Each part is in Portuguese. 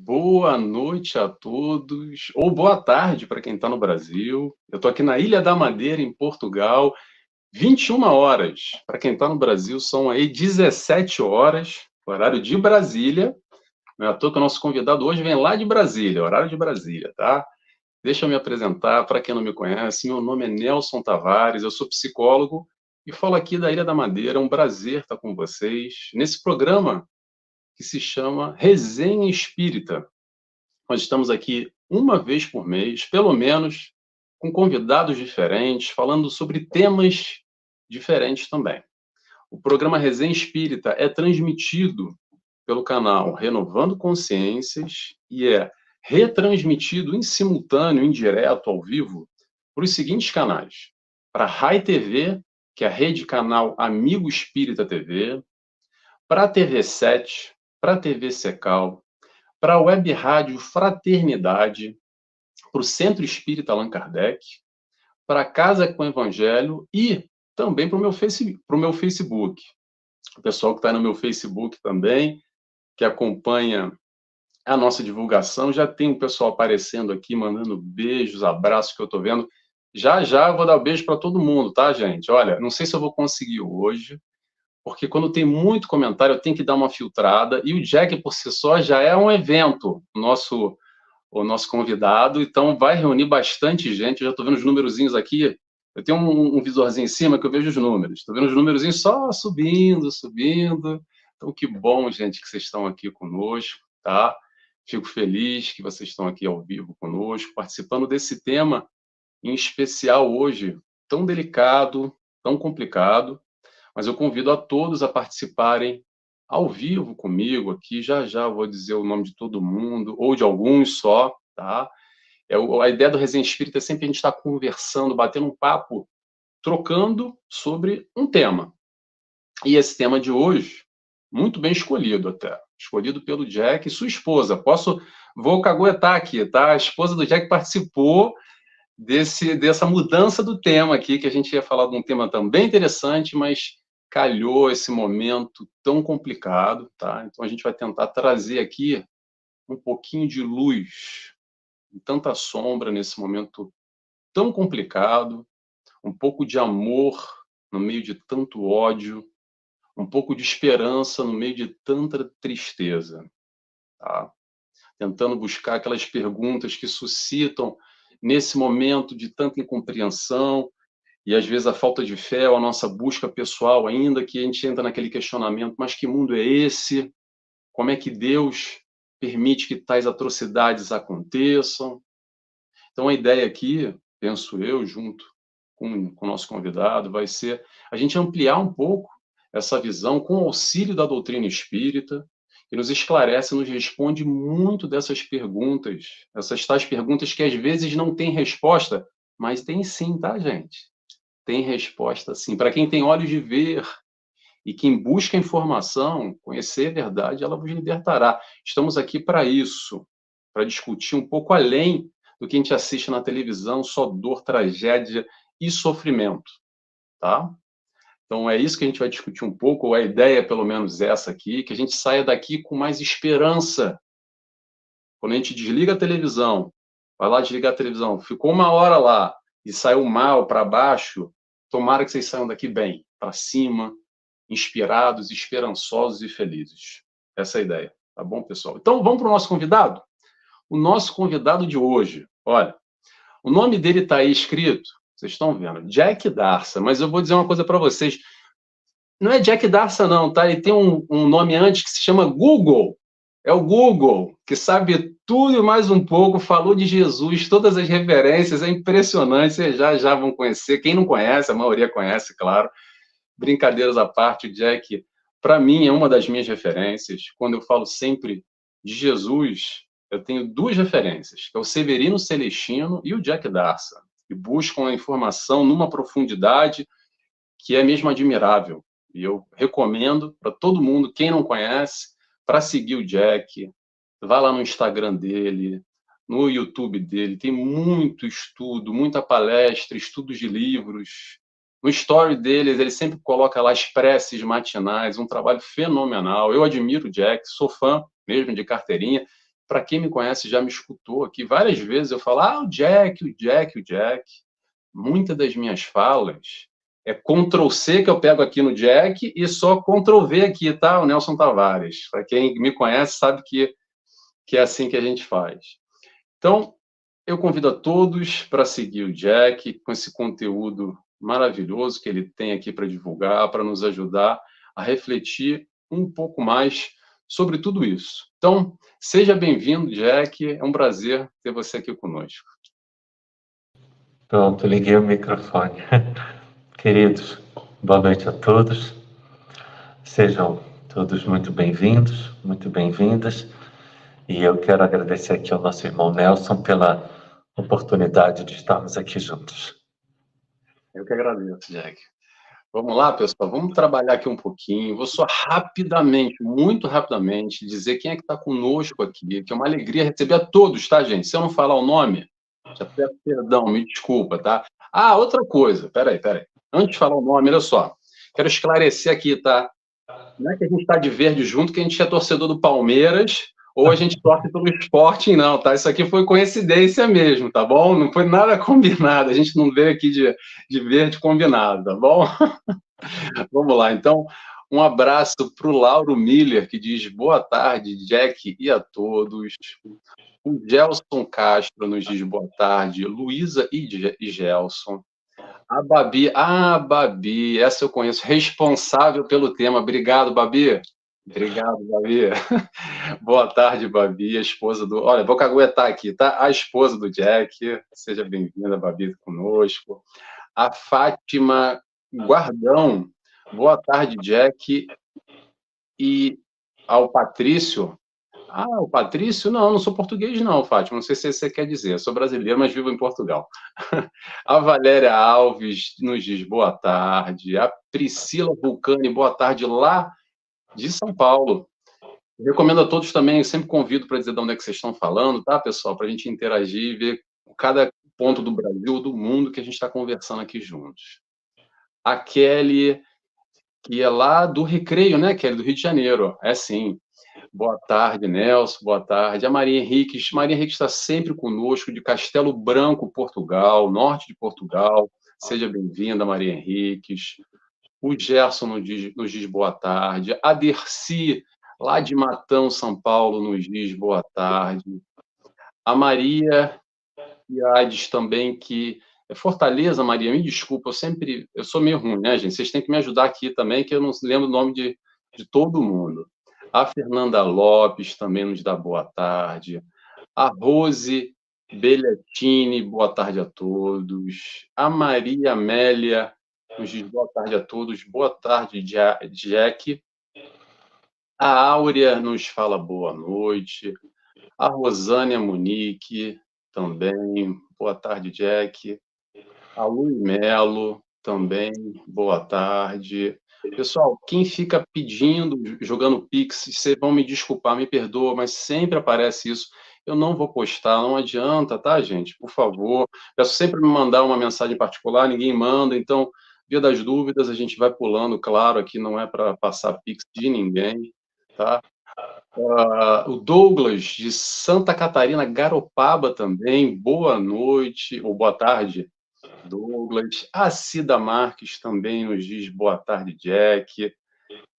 Boa noite a todos, ou boa tarde para quem está no Brasil. Eu estou aqui na Ilha da Madeira, em Portugal, 21 horas. Para quem está no Brasil, são aí 17 horas, horário de Brasília. Não é à toa que o nosso convidado hoje vem lá de Brasília, horário de Brasília, tá? Deixa eu me apresentar, para quem não me conhece, meu nome é Nelson Tavares, eu sou psicólogo e falo aqui da Ilha da Madeira. É um prazer estar com vocês nesse programa que se chama Resenha Espírita. Nós estamos aqui uma vez por mês, pelo menos, com convidados diferentes, falando sobre temas diferentes também. O programa Resenha Espírita é transmitido pelo canal Renovando Consciências e é retransmitido em simultâneo, em direto, ao vivo, para os seguintes canais: para a Rai TV, que é a rede canal Amigo Espírita TV, para a TV7, para a TV Secal, para a Web Rádio Fraternidade, para o Centro Espírita Allan Kardec, para a Casa com Evangelho e também para o meu Facebook. O pessoal que está no meu Facebook também, que acompanha a nossa divulgação, já tem um pessoal aparecendo aqui, mandando beijos, abraços que eu estou vendo. Já já eu vou dar um beijo para todo mundo, tá, gente? Olha, não sei se eu vou conseguir hoje, porque quando tem muito comentário eu tenho que dar uma filtrada, e o Jack por si só já é um evento, o nosso convidado, então vai reunir bastante gente. Eu já estou vendo os númerozinhos aqui, eu tenho um visorzinho em cima que eu vejo os números, estou vendo os númerozinhos só subindo, subindo. Então que bom, gente, que vocês estão aqui conosco, tá? Fico feliz que vocês estão aqui ao vivo conosco, participando desse tema em especial hoje, tão delicado, tão complicado, mas eu convido a todos a participarem ao vivo comigo aqui. Já já eu vou dizer o nome de todo mundo, ou de alguns só, tá? A ideia do Resenha Espírita é sempre a gente estar conversando, batendo um papo, trocando sobre um tema. E esse tema de hoje, muito bem escolhido até, escolhido pelo Jack e sua esposa. Vou caguetar aqui, tá? A esposa do Jack participou dessa mudança do tema aqui, que a gente ia falar de um tema também interessante, mas calhou esse momento tão complicado, tá? Então a gente vai tentar trazer aqui um pouquinho de luz, tanta sombra nesse momento tão complicado, um pouco de amor no meio de tanto ódio, um pouco de esperança no meio de tanta tristeza, tá? Tentando buscar aquelas perguntas que suscitam nesse momento de tanta incompreensão e às vezes a falta de fé ou a nossa busca pessoal ainda, que a gente entra naquele questionamento: mas que mundo é esse? Como é que Deus permite que tais atrocidades aconteçam? Então a ideia aqui, penso eu, junto com o nosso convidado, vai ser a gente ampliar um pouco essa visão com o auxílio da doutrina espírita, que nos esclarece, nos responde muito dessas perguntas, essas tais perguntas que às vezes não têm resposta, mas tem sim, tá, gente? Tem resposta sim. Para quem tem olhos de ver e quem busca informação, conhecer a verdade, ela vos libertará. Estamos aqui para isso, para discutir um pouco além do que a gente assiste na televisão, só dor, tragédia e sofrimento, tá? Então é isso que a gente vai discutir um pouco, ou a ideia é pelo menos essa aqui, que a gente saia daqui com mais esperança. Quando a gente desliga a televisão, vai lá desligar a televisão, ficou uma hora lá e saiu mal, para baixo, tomara que vocês saiam daqui bem, para cima, inspirados, esperançosos e felizes. Essa é a ideia, tá bom, pessoal? Então vamos para o nosso convidado? O nosso convidado de hoje, olha, o nome dele está aí escrito, vocês estão vendo, Jack Darsa, mas eu vou dizer uma coisa para vocês, não é Jack Darsa não, tá? Ele tem um nome antes que se chama Google. É o Google, que sabe tudo e mais um pouco, falou de Jesus, todas as referências, é impressionante, vocês já já vão conhecer. Quem não conhece, a maioria conhece, claro. Brincadeiras à parte, o Jack, para mim, é uma das minhas referências. Quando eu falo sempre de Jesus, eu tenho duas referências, que é o Severino Celestino e o Jack Darsa, que buscam a informação numa profundidade que é mesmo admirável. E eu recomendo para todo mundo, quem não conhece, para seguir o Jack. Vá lá no Instagram dele, no YouTube dele, tem muito estudo, muita palestra, estudos de livros. No story deles, ele sempre coloca lá as preces matinais, um trabalho fenomenal. Eu admiro o Jack, sou fã mesmo de carteirinha. para quem me conhece, já me escutou aqui várias vezes, eu falo, o Jack, o Jack, o Jack. Muitas das minhas falas é Ctrl+C que eu pego aqui no Jack e só Ctrl+V aqui, tá? O Nelson Tavares. Para quem me conhece sabe que é assim que a gente faz. Então, eu convido a todos para seguir o Jack com esse conteúdo maravilhoso que ele tem aqui para divulgar, para nos ajudar a refletir um pouco mais sobre tudo isso. Então, seja bem-vindo, Jack. É um prazer ter você aqui conosco. Pronto, liguei o microfone. Queridos, boa noite a todos. Sejam todos muito bem-vindos, muito bem-vindas. E eu quero agradecer aqui ao nosso irmão Nelson pela oportunidade de estarmos aqui juntos. Eu que agradeço, Jack. Vamos lá, pessoal, vamos trabalhar aqui um pouquinho. Vou só rapidamente, muito rapidamente, dizer quem é que está conosco aqui, que é uma alegria receber a todos, tá, gente? Se eu não falar o nome, já peço perdão, me desculpa, tá? Outra coisa, peraí. Antes de falar o nome, olha só, quero esclarecer aqui, tá? Não é que a gente está de verde junto, que a gente é torcedor do Palmeiras, ou a gente torce pelo Sporting, não, tá? Isso aqui foi coincidência mesmo, tá bom? Não foi nada combinado, a gente não veio aqui de verde combinado, tá bom? Vamos lá, então, um abraço para o Lauro Miller, que diz boa tarde, Jack, e a todos. O Gelson Castro nos diz boa tarde, Luísa e Gelson. A Babi, essa eu conheço, responsável pelo tema. Obrigado, Babi. Obrigado, Babi. Boa tarde, Babi, a esposa do... Olha, vou caguetar aqui, tá? A esposa do Jack. Seja bem-vinda, Babi, conosco. A Fátima Guardão. Boa tarde, Jack. E ao Patrício. O Patrício? Não sou português não, Fátima, não sei se você quer dizer, eu sou brasileiro, mas vivo em Portugal. A Valéria Alves nos diz boa tarde, a Priscila Vulcani, boa tarde, lá de São Paulo. Eu recomendo a todos também, eu sempre convido para dizer de onde é que vocês estão falando, tá, pessoal, para a gente interagir e ver cada ponto do Brasil, do mundo que a gente está conversando aqui juntos. A Kelly, que é lá do Recreio, né, Kelly, do Rio de Janeiro, é sim. Boa tarde, Nelson, boa tarde. A Maria Henriques está sempre conosco, de Castelo Branco, Portugal, norte de Portugal. Seja bem-vinda, Maria Henriques. O Gerson nos diz boa tarde. A Dercy, lá de Matão, São Paulo, nos diz boa tarde. A Maria Iades também, que é Fortaleza, Maria, me desculpa, eu sou meio ruim, né, gente? Vocês têm que me ajudar aqui também, que eu não lembro o nome de todo mundo. A Fernanda Lopes também nos dá boa tarde. A Rose Belletini, boa tarde a todos. A Maria Amélia nos diz boa tarde a todos. Boa tarde, Jack. A Áurea nos fala boa noite. A Rosânia Munique também, boa tarde, Jack. A Lui Melo também, boa tarde. Pessoal, quem fica pedindo, jogando Pix, vocês vão me desculpar, me perdoa, mas sempre aparece isso. Eu não vou postar, não adianta, tá, gente? Por favor. Peço sempre me mandar uma mensagem particular, ninguém manda, então, via das dúvidas, a gente vai pulando, claro, aqui não é para passar Pix de ninguém, tá? O Douglas, de Santa Catarina, Garopaba também, boa noite, ou boa tarde, Douglas. A Cida Marques também nos diz boa tarde, Jack.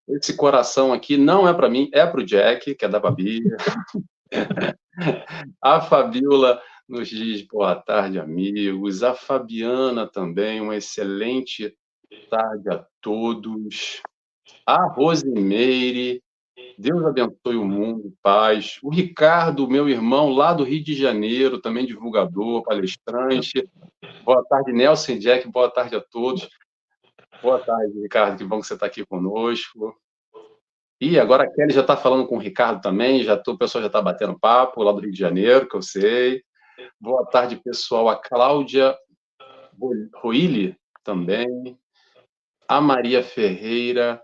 Esse coração aqui não é para mim, é para o Jack, que é da Babi. A Fabiola nos diz boa tarde, amigos. A Fabiana também, uma excelente tarde a todos. A Rosimeire, Deus abençoe o mundo, paz. O Ricardo, meu irmão, lá do Rio de Janeiro, também divulgador, palestrante. Boa tarde, Nelson e Jack, boa tarde a todos. Boa tarde, Ricardo, que bom que você está aqui conosco. E agora a Kelly já está falando com o Ricardo também, o pessoal já está batendo papo lá do Rio de Janeiro, que eu sei. Boa tarde, pessoal. A Cláudia Roili também. A Maria Ferreira.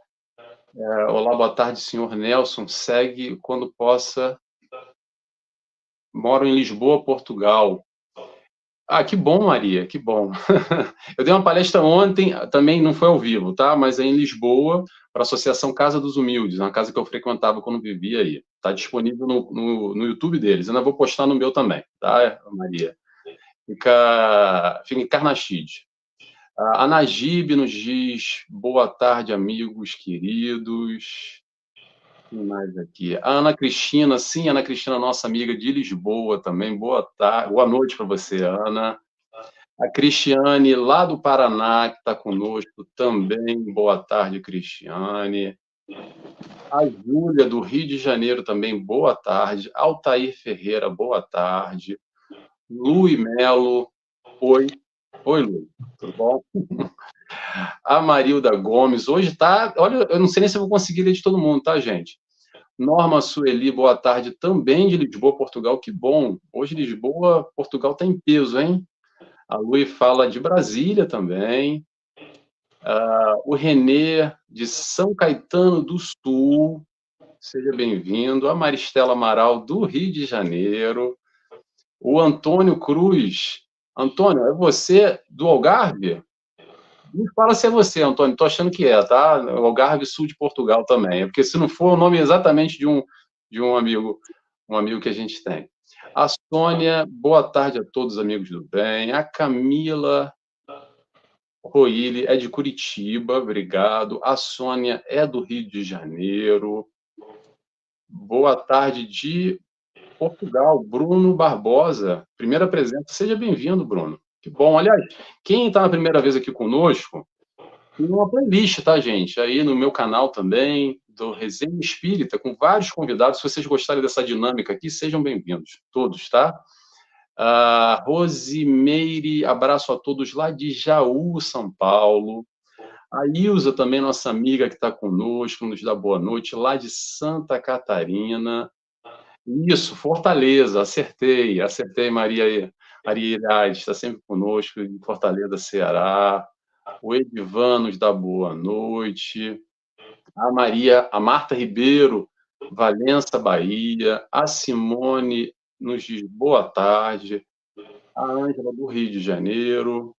Olá, boa tarde, senhor Nelson. Segue quando possa. Moro em Lisboa, Portugal. Que bom, Maria, que bom. Eu dei uma palestra ontem, também não foi ao vivo, tá? Mas é em Lisboa, para a Associação Casa dos Humildes, uma casa que eu frequentava quando vivia aí, Está disponível no YouTube deles. Eu ainda vou postar no meu também, tá, Maria? Fica em Carnaxide. A Najib nos diz, boa tarde, amigos queridos. Quem mais aqui? A Ana Cristina, sim, Ana Cristina, nossa amiga de Lisboa também. Boa tarde, boa noite para você, Ana. A Cristiane, lá do Paraná, que está conosco também. Boa tarde, Cristiane. A Júlia, do Rio de Janeiro, também. Boa tarde. Altair Ferreira, boa tarde. Lu e Melo. Oi. Oi, Lu. Tudo bom? A Marilda Gomes. Hoje tá... Olha, eu não sei nem se eu vou conseguir ler de todo mundo, tá, gente? Norma Sueli, boa tarde. Também de Lisboa, Portugal. Que bom. Hoje, Lisboa, Portugal está em peso, hein? A Lui fala de Brasília também. O Renê, de São Caetano do Sul. Seja bem-vindo. A Maristela Amaral, do Rio de Janeiro. O Antônio Cruz. Antônio, é você do Algarve? Me fala se é você, Antônio. Estou achando que é, tá? O Algarve, sul de Portugal também. Porque se não for, o nome exatamente de um amigo que a gente tem. A Sônia, boa tarde a todos, amigos do bem. A Camila Roili é de Curitiba, obrigado. A Sônia é do Rio de Janeiro. Boa tarde de Portugal, Bruno Barbosa, primeira presença. Seja bem-vindo, Bruno. Que bom. Aliás, quem está na primeira vez aqui conosco, tem uma playlist, tá, gente? Aí no meu canal também, do Resenha Espírita, com vários convidados. Se vocês gostarem dessa dinâmica aqui, sejam bem-vindos, todos, tá? Rosimeire, abraço a todos lá de Jaú, São Paulo. A Ilza também, nossa amiga que está conosco, nos dá boa noite, lá de Santa Catarina. Isso, Fortaleza, acertei, Maria Iriade, está sempre conosco, em Fortaleza, Ceará. O Edivan nos dá boa noite. A Marta Ribeiro, Valença, Bahia. A Simone nos diz boa tarde. A Ângela, do Rio de Janeiro.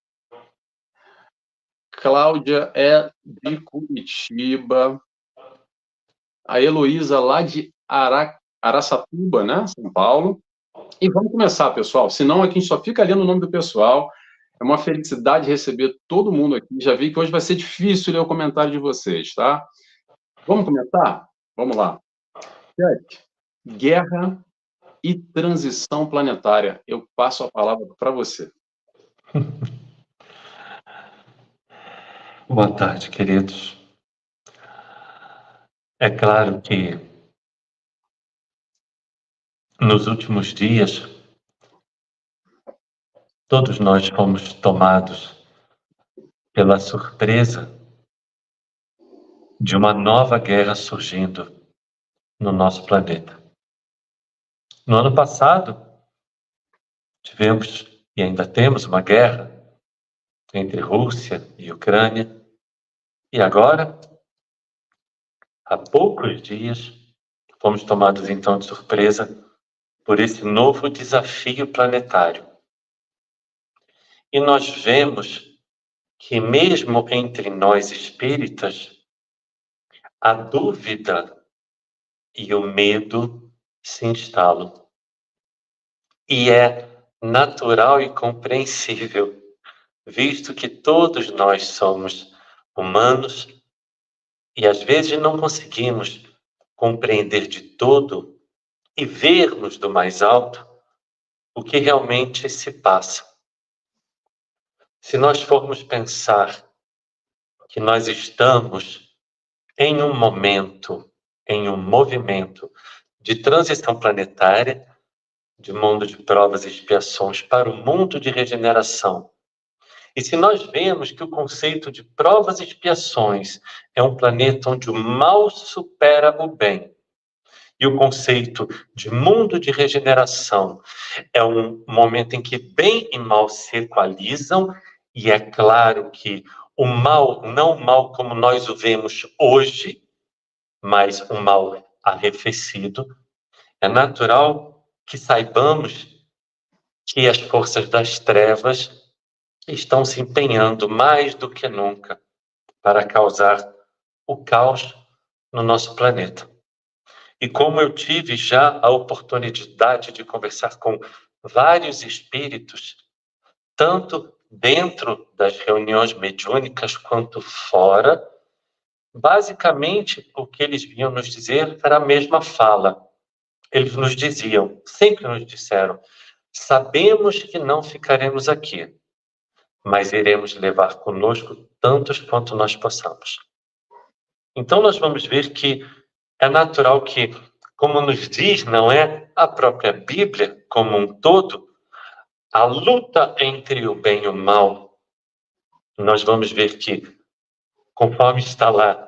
Cláudia é de Curitiba. A Heloísa, lá de Araçatuba, né? São Paulo. E vamos começar, pessoal. Senão aqui a gente só fica lendo o nome do pessoal. É uma felicidade receber todo mundo aqui. Já vi que hoje vai ser difícil ler o comentário de vocês, tá? Vamos começar? Vamos lá. Guerra e transição planetária. Eu passo a palavra para você. Boa tarde, queridos. É claro que nos últimos dias todos nós fomos tomados pela surpresa de uma nova guerra surgindo no nosso planeta. No ano passado, tivemos e ainda temos uma guerra entre Rússia e Ucrânia. E agora, há poucos dias, fomos tomados então de surpresa por esse novo desafio planetário. E nós vemos que mesmo entre nós espíritas, a dúvida e o medo se instalam. E é natural e compreensível, visto que todos nós somos humanos e às vezes não conseguimos compreender de todo e vermos do mais alto o que realmente se passa. Se nós formos pensar que nós estamos em um momento, em um movimento de transição planetária, de mundo de provas e expiações para o mundo de regeneração. E se nós vemos que o conceito de provas e expiações é um planeta onde o mal supera o bem, e o conceito de mundo de regeneração é um momento em que bem e mal se equalizam, e é claro que o mal, não o mal como nós o vemos hoje, mas o mal arrefecido, é natural que saibamos que as forças das trevas estão se empenhando mais do que nunca para causar o caos no nosso planeta. E como eu tive já a oportunidade de conversar com vários espíritos, tanto dentro das reuniões mediúnicas quanto fora, basicamente o que eles vinham nos dizer era a mesma fala. Eles nos diziam, sempre nos disseram, sabemos que não ficaremos aqui, mas iremos levar conosco tantos quanto nós possamos. Então nós vamos ver que é natural que, como nos diz, não é, a própria Bíblia como um todo, a luta entre o bem e o mal, nós vamos ver que, conforme está lá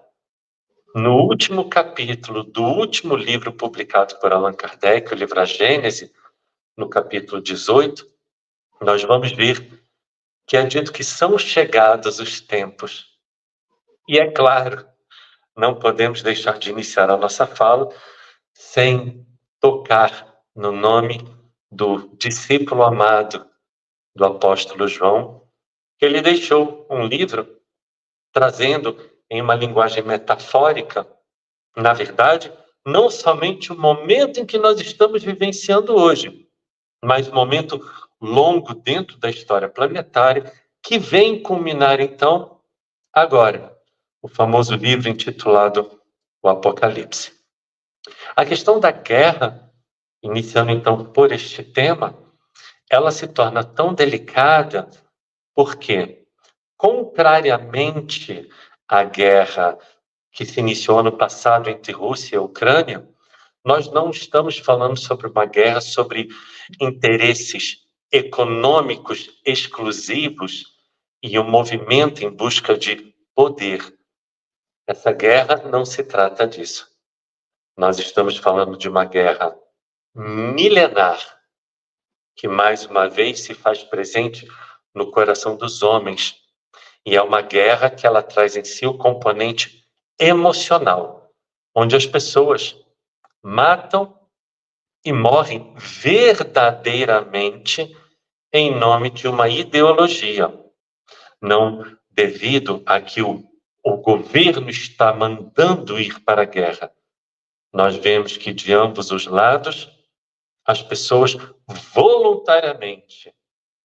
no último capítulo do último livro publicado por Allan Kardec, o livro A Gênese, no capítulo 18, nós vamos ver que é dito que são chegados os tempos. E é claro, não podemos deixar de iniciar a nossa fala sem tocar no nome do discípulo amado do apóstolo João, que ele deixou um livro trazendo em uma linguagem metafórica, na verdade, não somente o momento em que nós estamos vivenciando hoje, mas um momento longo dentro da história planetária que vem culminar, então, agora, o famoso livro intitulado O Apocalipse. A questão da guerra, iniciando então por este tema, ela se torna tão delicada porque, contrariamente à guerra que se iniciou ano passado entre Rússia e Ucrânia, nós não estamos falando sobre uma guerra sobre interesses econômicos exclusivos e um movimento em busca de poder. Essa guerra não se trata disso. Nós estamos falando de uma guerra milenar que, mais uma vez, se faz presente no coração dos homens. E é uma guerra que ela traz em si o componente emocional, onde as pessoas matam e morrem verdadeiramente em nome de uma ideologia, não devido a que o governo está mandando ir para a guerra. Nós vemos que de ambos os lados, as pessoas voluntariamente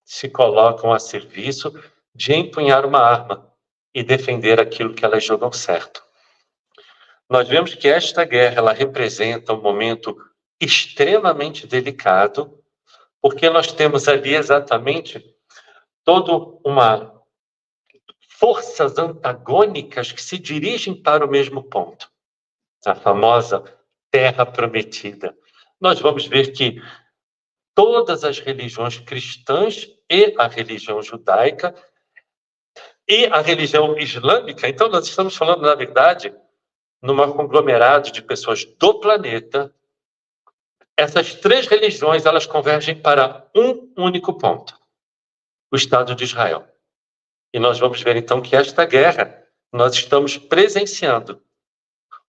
se colocam a serviço de empunhar uma arma e defender aquilo que elas julgam certo. Nós vemos que esta guerra ela representa um momento extremamente delicado, porque nós temos ali exatamente toda uma forças antagônicas que se dirigem para o mesmo ponto, a famosa Terra Prometida. Nós vamos ver que todas as religiões cristãs e a religião judaica e a religião islâmica, então nós estamos falando, na verdade, num conglomerado de pessoas do planeta. Essas três religiões, elas convergem para um único ponto, o Estado de Israel. E nós vamos ver, então, que esta guerra, nós estamos presenciando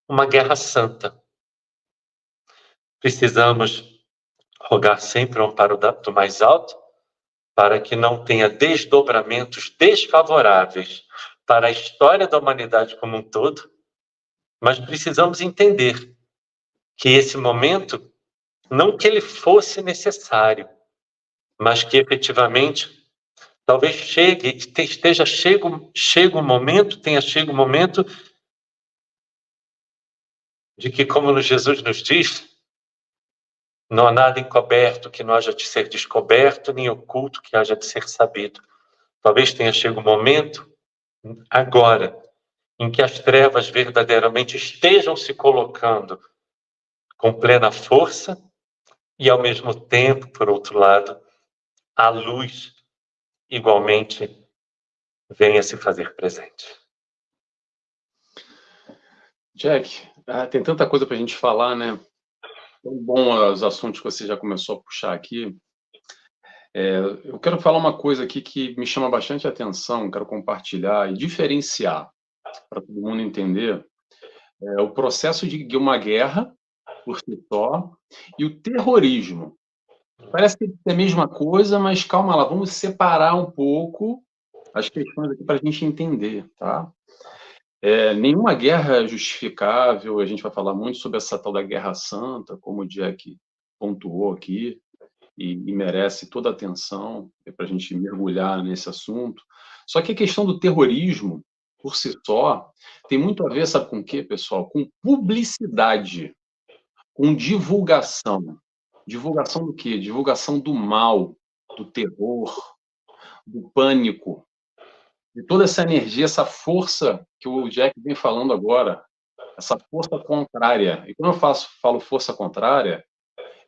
uma guerra santa. Precisamos rogar sempre o amparo do mais alto, para que não tenha desdobramentos desfavoráveis para a história da humanidade como um todo, mas precisamos entender que esse momento, não que ele fosse necessário, mas que efetivamente talvez chega o momento de que, como Jesus nos diz, não há nada encoberto que não haja de ser descoberto, nem oculto que haja de ser sabido. Talvez tenha chegado o momento, agora, em que as trevas verdadeiramente estejam se colocando com plena força e, ao mesmo tempo, por outro lado, a luz igualmente venha se fazer presente. Jack, tem tanta coisa para a gente falar, né? Tão bom os assuntos que você já começou a puxar aqui. Eu quero falar uma coisa aqui que me chama bastante atenção, quero compartilhar e diferenciar para todo mundo entender o processo de uma guerra por si só e o terrorismo. Parece que é a mesma coisa, mas calma lá, vamos separar um pouco as questões aqui para a gente entender, tá? Nenhuma guerra é justificável, a gente vai falar muito sobre essa tal da Guerra Santa, como o Jack pontuou aqui, e merece toda a atenção para a gente mergulhar nesse assunto. Só que a questão do terrorismo, por si só, tem muito a ver, sabe com o quê, pessoal? Com publicidade, com divulgação. Divulgação do quê? Divulgação do mal, do terror, do pânico, de toda essa energia, essa força que o Jack vem falando agora, essa força contrária. E quando eu falo força contrária,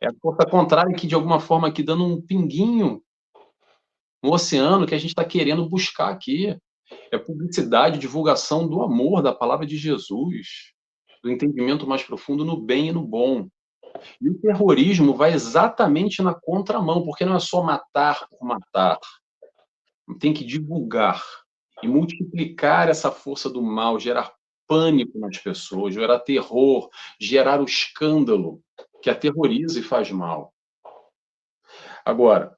é a força contrária que, de alguma forma, aqui dando um pinguinho no oceano que a gente está querendo buscar aqui. É publicidade, divulgação do amor, da palavra de Jesus, do entendimento mais profundo no bem e no bom. E o terrorismo vai exatamente na contramão, porque não é só matar por matar. Tem que divulgar e multiplicar essa força do mal, gerar pânico nas pessoas, gerar terror, gerar o escândalo que aterroriza e faz mal. Agora,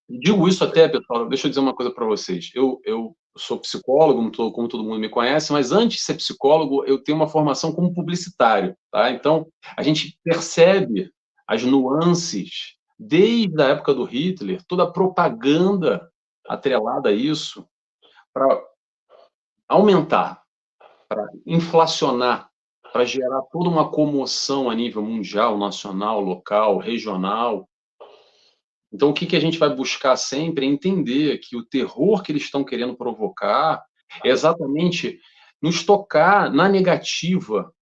digo isso até, pessoal, deixa eu dizer uma coisa para vocês. Eu sou psicólogo, como todo mundo me conhece, mas antes de ser psicólogo, eu tenho uma formação como publicitário, tá? Então, a gente percebe as nuances, desde a época do Hitler, toda a propaganda atrelada a isso, para aumentar, para inflacionar, para gerar toda uma comoção a nível mundial, nacional, local, regional. Então, o que a gente vai buscar sempre é entender que o terror que eles estão querendo provocar é exatamente nos tocar na negativa,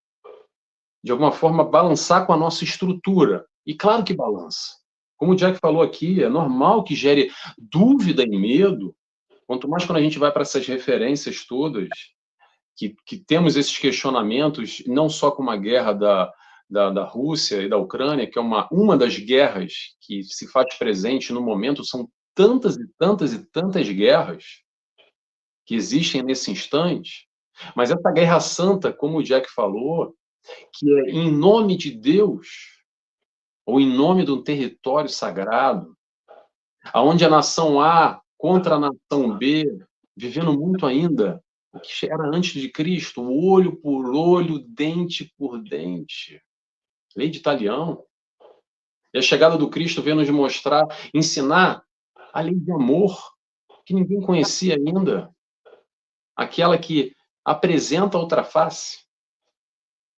de alguma forma balançar com a nossa estrutura. E claro que balança. Como o Jack falou aqui, é normal que gere dúvida e medo, quanto mais quando a gente vai para essas referências todas, que temos esses questionamentos, não só com a guerra da Rússia e da Ucrânia, que é uma das guerras que se faz presente no momento, são tantas e tantas e tantas guerras que existem nesse instante, mas essa guerra santa, como o Jack falou, que é em nome de Deus, ou em nome de um território sagrado, aonde a nação A contra a nação B, vivendo muito ainda o que era antes de Cristo, olho por olho, dente por dente. Lei de Talião. E a chegada do Cristo veio nos mostrar, ensinar a lei de amor, que ninguém conhecia ainda. Aquela que apresenta a outra face,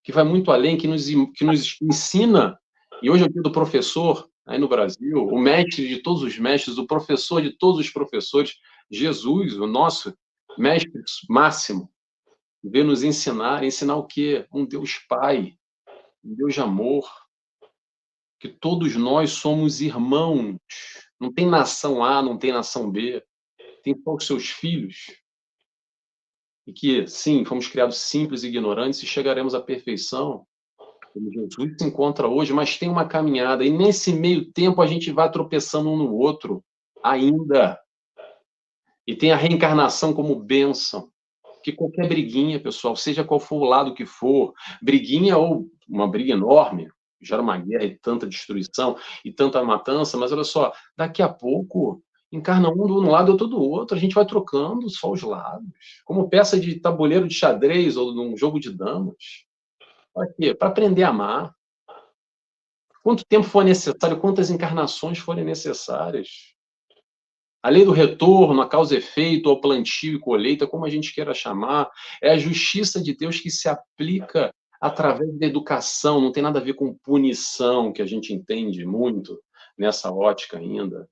que vai muito além, que nos ensina. E hoje é o dia do professor, aí no Brasil, o mestre de todos os mestres, o professor de todos os professores, Jesus, o nosso mestre máximo, veio nos ensinar o quê? Um Deus Pai, um Deus de amor, que todos nós somos irmãos. Não tem nação A, não tem nação B, tem só os seus filhos. E que, sim, fomos criados simples e ignorantes e chegaremos à perfeição, como Jesus se encontra hoje, mas tem uma caminhada, e nesse meio tempo a gente vai tropeçando um no outro, ainda. E tem a reencarnação como bênção. Que qualquer briguinha, pessoal, seja qual for o lado que for, briguinha ou uma briga enorme, gera uma guerra e tanta destruição e tanta matança, mas olha só, daqui a pouco encarna um do um lado e outro do outro, a gente vai trocando só os lados, como peça de tabuleiro de xadrez ou num jogo de damas. Para quê? Para aprender a amar. Quanto tempo for necessário, quantas encarnações forem necessárias. A lei do retorno, a causa e efeito, ao plantio e colheita, como a gente queira chamar, é a justiça de Deus que se aplica através da educação, não tem nada a ver com punição, que a gente entende muito nessa ótica ainda.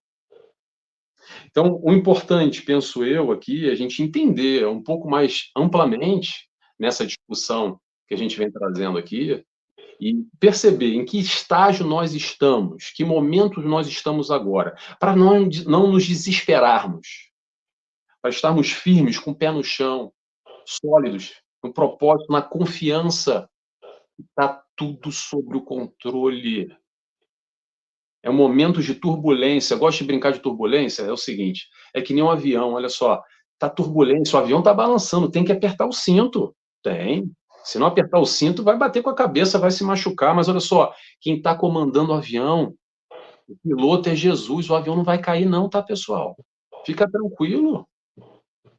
Então, o importante, penso eu, aqui, é a gente entender um pouco mais amplamente nessa discussão que a gente vem trazendo aqui, e perceber em que estágio nós estamos, que momentos nós estamos agora, para não nos desesperarmos, para estarmos firmes, com o pé no chão, sólidos, no propósito, na confiança, está tudo sob o controle. É um momento de turbulência. Eu gosto de brincar de turbulência, é o seguinte, é que nem um avião, olha só, está turbulência, o avião está balançando, tem que apertar o cinto. Tem. Se não apertar o cinto, vai bater com a cabeça, vai se machucar. Mas olha só, quem está comandando o avião, o piloto é Jesus. O avião não vai cair não, tá, pessoal? Fica tranquilo.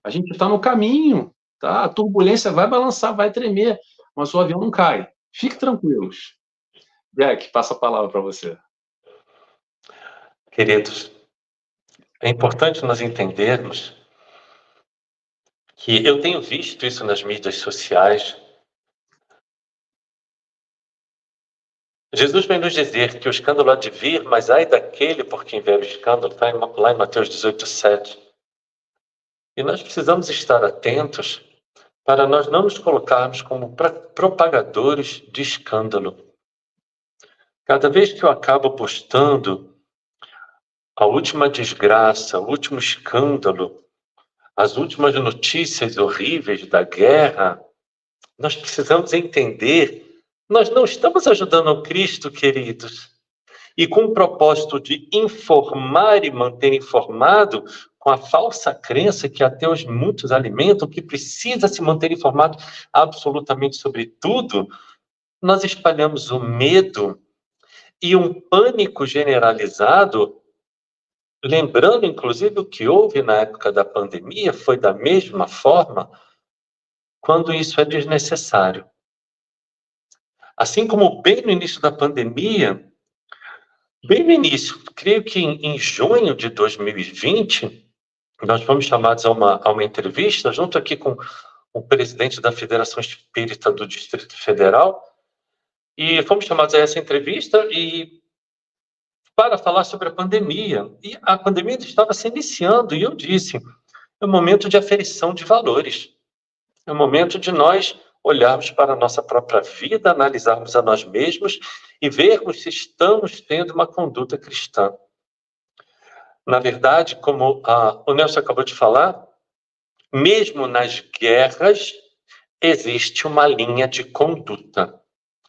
A gente está no caminho. tá? A turbulência vai balançar, vai tremer, mas o avião não cai. Fique tranquilos. Jack, passa a palavra para você. Queridos, é importante nós entendermos que eu tenho visto isso nas mídias sociais. Jesus vem nos dizer que o escândalo há de vir, mas ai daquele por quem vier o escândalo, está lá em Mateus 18:7. E nós precisamos estar atentos para nós não nos colocarmos como propagadores de escândalo. Cada vez que eu acabo postando a última desgraça, o último escândalo, as últimas notícias horríveis da guerra, nós precisamos entender, nós não estamos ajudando ao Cristo, queridos. E com o propósito de informar e manter informado, com a falsa crença que ateus muitos alimentam, que precisa se manter informado absolutamente sobre tudo, nós espalhamos o medo e um pânico generalizado, lembrando, inclusive, o que houve na época da pandemia, foi da mesma forma, quando isso é desnecessário. Assim como bem no início da pandemia, bem no início, creio que em junho de 2020, nós fomos chamados a uma entrevista, junto aqui com o presidente da Federação Espírita do Distrito Federal, e fomos chamados a essa entrevista para falar sobre a pandemia. E a pandemia estava se iniciando, e eu disse, é um momento de aferição de valores, é um momento de nós olharmos para a nossa própria vida, analisarmos a nós mesmos e vermos se estamos tendo uma conduta cristã. Na verdade, como o Nelson acabou de falar, mesmo nas guerras, existe uma linha de conduta.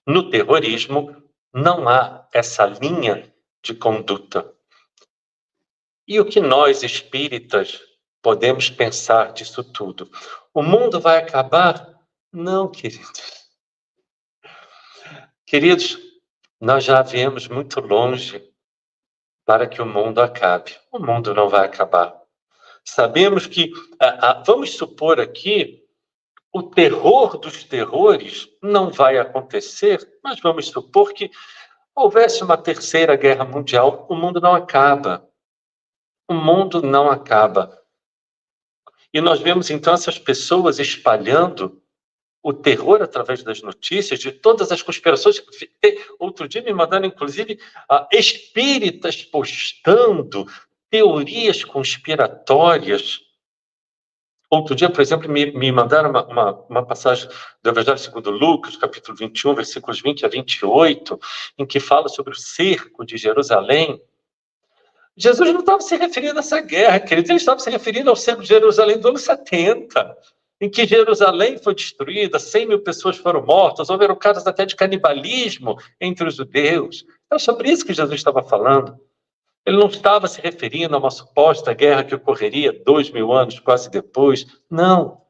No terrorismo, não há essa linha de conduta. E o que nós, espíritas, podemos pensar disso tudo? O mundo vai acabar? Não, queridos. Queridos, nós já viemos muito longe para que o mundo acabe. O mundo não vai acabar. Sabemos que, vamos supor aqui, o terror dos terrores não vai acontecer, mas vamos supor que houvesse uma terceira guerra mundial, o mundo não acaba. O mundo não acaba. E nós vemos, então, essas pessoas espalhando o terror através das notícias, de todas as conspirações. Outro dia me mandaram, inclusive, espíritas postando teorias conspiratórias. Outro dia, por exemplo, me mandaram uma passagem do Evangelho segundo Lucas, capítulo 21, versículos 20 a 28, em que fala sobre o cerco de Jerusalém. Jesus não estava se referindo a essa guerra, queridos, ele estava se referindo ao cerco de Jerusalém do ano 70, em que Jerusalém foi destruída, 100.000 pessoas foram mortas, houveram casos até de canibalismo entre os judeus. É sobre isso que Jesus estava falando. Ele não estava se referindo a uma suposta guerra que ocorreria 2.000 anos quase depois. Não.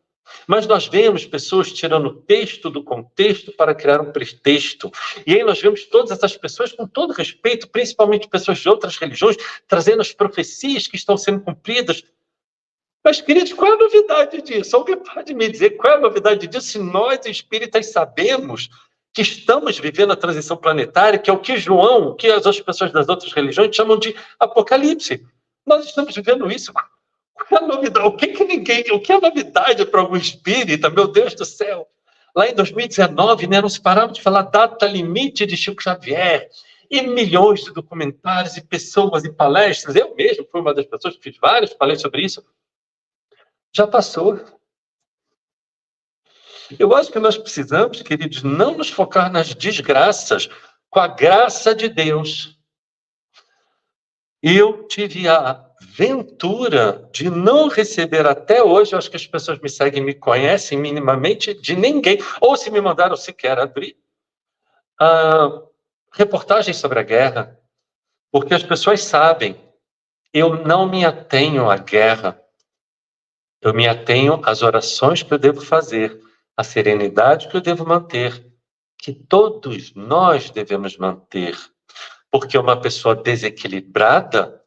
Mas nós vemos pessoas tirando o texto do contexto para criar um pretexto. E aí nós vemos todas essas pessoas, com todo respeito, principalmente pessoas de outras religiões, trazendo as profecias que estão sendo cumpridas. Mas, queridos, qual é a novidade disso? Alguém pode me dizer qual é a novidade disso se nós, espíritas, sabemos que estamos vivendo a transição planetária, que é o que João, o que as outras pessoas das outras religiões chamam de apocalipse. Nós estamos vivendo isso. Qual é a novidade? O que é novidade para algum espírita? Meu Deus do céu! Lá em 2019, né, não se parava de falar data limite de Chico Xavier, e milhões de documentários, e pessoas, e palestras. Eu mesmo fui uma das pessoas que fiz várias palestras sobre isso. Já passou. Eu acho que nós precisamos, queridos, não nos focar nas desgraças, com a graça de Deus. Eu tive a ventura de não receber até hoje, eu acho que as pessoas me seguem, me conhecem minimamente, de ninguém, ou se me mandaram sequer abrir, reportagens sobre a guerra, porque as pessoas sabem, eu não me atenho à guerra, eu me atenho às orações que eu devo fazer, à serenidade que eu devo manter, que todos nós devemos manter, porque uma pessoa desequilibrada,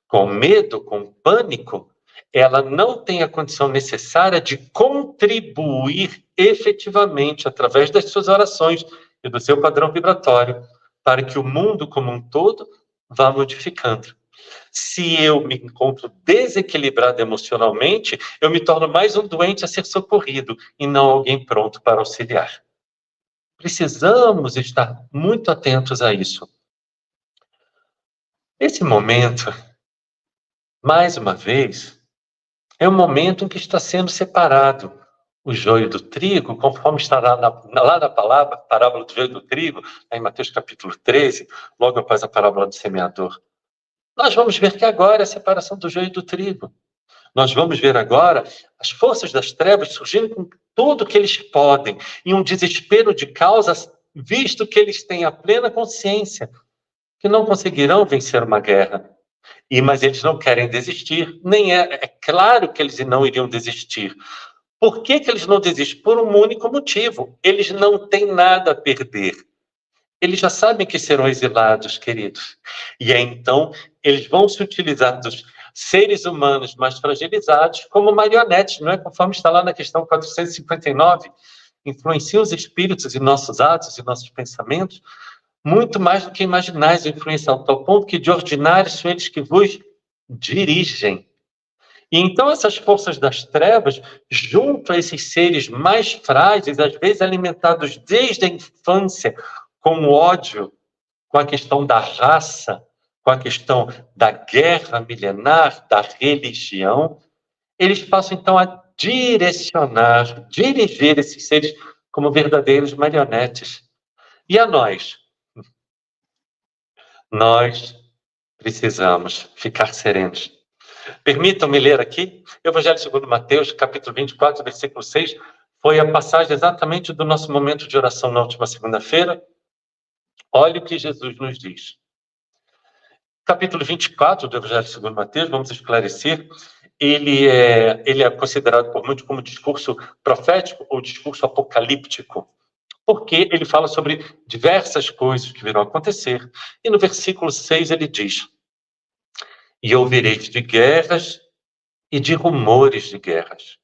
com medo, com pânico, ela não tem a condição necessária de contribuir efetivamente, através das suas orações e do seu padrão vibratório, para que o mundo como um todo vá modificando. Se eu me encontro desequilibrado emocionalmente, eu me torno mais um doente a ser socorrido e não alguém pronto para auxiliar. Precisamos estar muito atentos a isso. Esse momento, mais uma vez, é um momento em que está sendo separado o joio do trigo, conforme está lá na parábola do joio do trigo, em Mateus capítulo 13, logo após a parábola do semeador. Nós vamos ver que agora é a separação do joio do trigo. Nós vamos ver agora as forças das trevas surgindo com tudo que eles podem, em um desespero de causas, visto que eles têm a plena consciência que não conseguirão vencer uma guerra. Mas eles não querem desistir, nem é claro que eles não iriam desistir. Por que eles não desistem? Por um único motivo: eles não têm nada a perder. Eles já sabem que serão exilados, queridos. E aí, então, eles vão se utilizar dos seres humanos mais fragilizados como marionetes, não é? Conforme está lá na questão 459, influenciam os espíritos em nossos atos e nossos pensamentos, muito mais do que imaginais, influenciam ao tal ponto que de ordinário são eles que vos dirigem. E então essas forças das trevas, junto a esses seres mais frágeis, às vezes alimentados desde a infância, com o ódio, com a questão da raça, com a questão da guerra milenar, da religião, eles passam então a direcionar, dirigir esses seres como verdadeiros marionetes. E a nós? Nós precisamos ficar serenos. Permitam-me ler aqui, Evangelho segundo Mateus, capítulo 24, versículo 6, foi a passagem exatamente do nosso momento de oração na última segunda-feira. Olha o que Jesus nos diz. Capítulo 24 do Evangelho segundo Mateus, vamos esclarecer, ele é considerado por muitos como discurso profético ou discurso apocalíptico, porque ele fala sobre diversas coisas que virão acontecer. E no versículo 6 ele diz: e ouvireis de guerras e de rumores de guerras.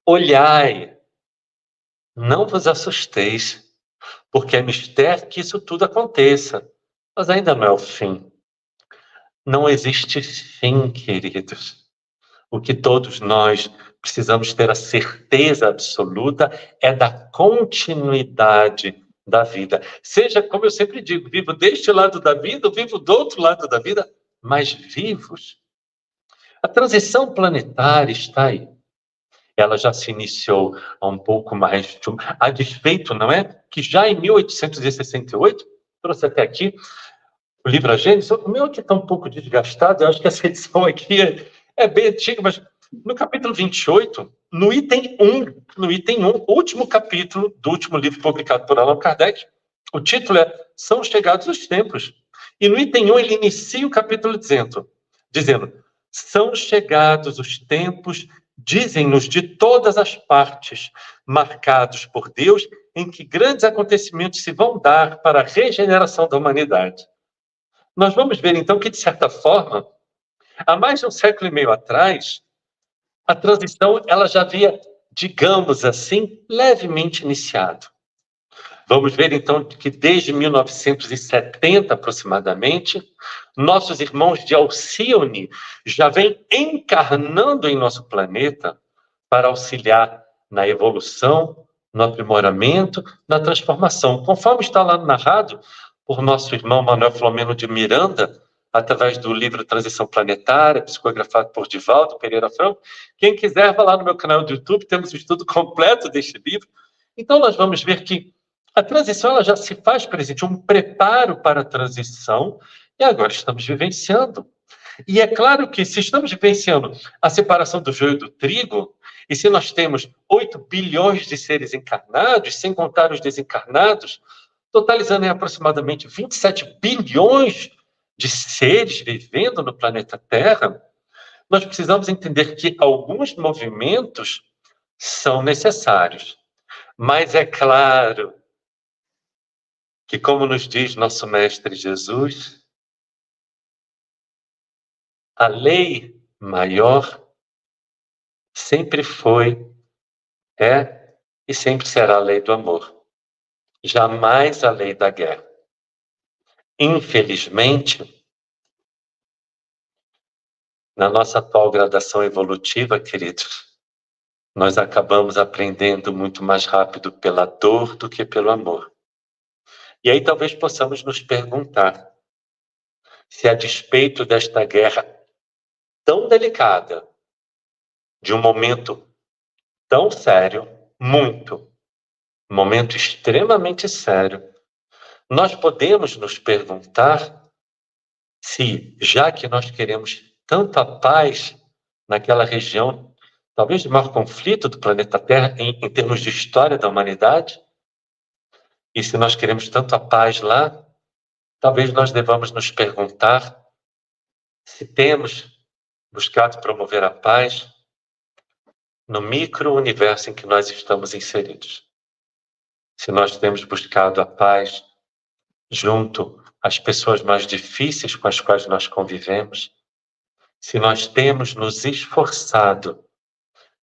Olhai, não vos assusteis, porque é mistério que isso tudo aconteça, mas ainda não é o fim. Não existe fim, queridos. O que todos nós precisamos ter a certeza absoluta é da continuidade da vida. Seja, como eu sempre digo, vivo deste lado da vida, ou vivo do outro lado da vida, mas vivos. A transição planetária está aí. Ela já se iniciou há um pouco mais a despeito, não é? Que já em 1868, trouxe até aqui o livro A Gênesis, o meu aqui está um pouco desgastado, eu acho que essa edição aqui é bem antiga, mas no capítulo 28, no item 1, último capítulo do último livro publicado por Allan Kardec, o título é São Chegados os Tempos. E no item 1 ele inicia o capítulo dizendo, são chegados os tempos, dizem-nos de todas as partes, marcados por Deus, em que grandes acontecimentos se vão dar para a regeneração da humanidade. Nós vamos ver, então, que, de certa forma, há mais de um século e meio atrás, a transição ela já havia, digamos assim, levemente iniciado. Vamos ver, então, que desde 1970, aproximadamente, nossos irmãos de Alcione já vêm encarnando em nosso planeta para auxiliar na evolução, no aprimoramento, na transformação. Conforme está lá narrado por nosso irmão Manuel Filomeno de Miranda, através do livro Transição Planetária, psicografado por Divaldo Pereira Franco. Quem quiser, vá lá no meu canal do YouTube, temos o estudo completo deste livro. Então, nós vamos ver que a transição ela já se faz presente, um preparo para a transição, e agora estamos vivenciando. E é claro que se estamos vivenciando a separação do joio do trigo, e se nós temos 8 bilhões de seres encarnados, sem contar os desencarnados, totalizando em aproximadamente 27 bilhões de seres vivendo no planeta Terra, nós precisamos entender que alguns movimentos são necessários. Mas é claro que, como nos diz nosso Mestre Jesus, a lei maior sempre foi, é e sempre será a lei do amor. Jamais a lei da guerra. Infelizmente, na nossa atual gradação evolutiva, queridos, nós acabamos aprendendo muito mais rápido pela dor do que pelo amor. E aí talvez possamos nos perguntar se, a despeito desta guerra tão delicada, de um momento tão sério, um momento extremamente sério, nós podemos nos perguntar se, já que nós queremos tanta paz naquela região, talvez de maior conflito do planeta Terra em termos de história da humanidade, e se nós queremos tanto a paz lá, talvez nós devamos nos perguntar se temos buscado promover a paz no micro-universo em que nós estamos inseridos. Se nós temos buscado a paz junto às pessoas mais difíceis com as quais nós convivemos, se nós temos nos esforçado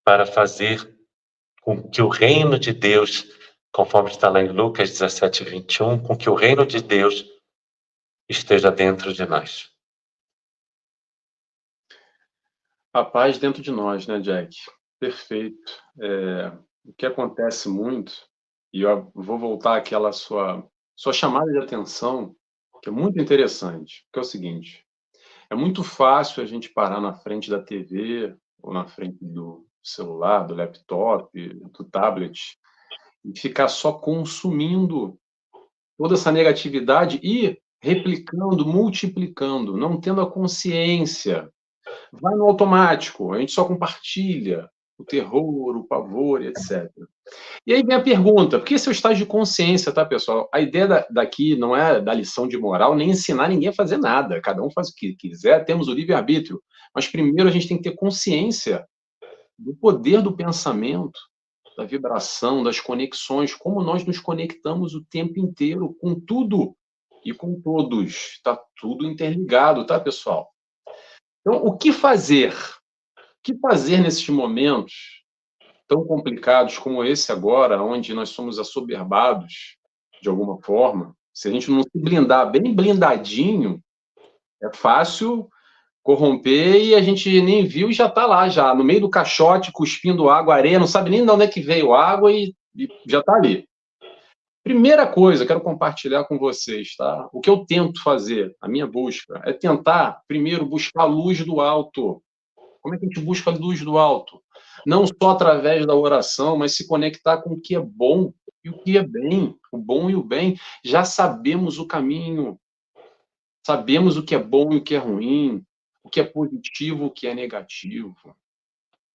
para fazer com que o reino de Deus, conforme está lá em Lucas 17, 21, com que o reino de Deus esteja dentro de nós. A paz dentro de nós, né, Jack? Perfeito. O que acontece muito, e eu vou voltar àquela sua chamada de atenção, que é muito interessante, que é o seguinte: é muito fácil a gente parar na frente da TV ou na frente do celular, do laptop, do tablet, e ficar só consumindo toda essa negatividade e replicando, multiplicando, não tendo a consciência. Vai no automático, a gente só compartilha o terror, o pavor, etc. E aí vem a pergunta, porque esse é o estágio de consciência, tá, pessoal? A ideia daqui não é dar lição de moral, nem ensinar ninguém a fazer nada. Cada um faz o que quiser, temos o livre-arbítrio. Mas primeiro a gente tem que ter consciência do poder do pensamento, da vibração, das conexões, como nós nos conectamos o tempo inteiro com tudo e com todos. Está tudo interligado, tá, pessoal? Então, o que fazer? O que fazer nesses momentos tão complicados como esse agora, onde nós somos assoberbados de alguma forma? Se a gente não se blindar bem blindadinho, é fácil corromper e a gente nem viu e já está lá, já no meio do caixote, cuspindo água, areia, não sabe nem de onde é que veio a água e já está ali. Primeira coisa, quero compartilhar com vocês, tá? O que eu tento fazer, a minha busca, é tentar, primeiro, buscar a luz do alto. Como é que a gente busca a luz do alto? Não só através da oração, mas se conectar com o que é bom e o que é bem. O bom e o bem. Já sabemos o caminho. Sabemos o que é bom e o que é ruim. O que é positivo, o que é negativo.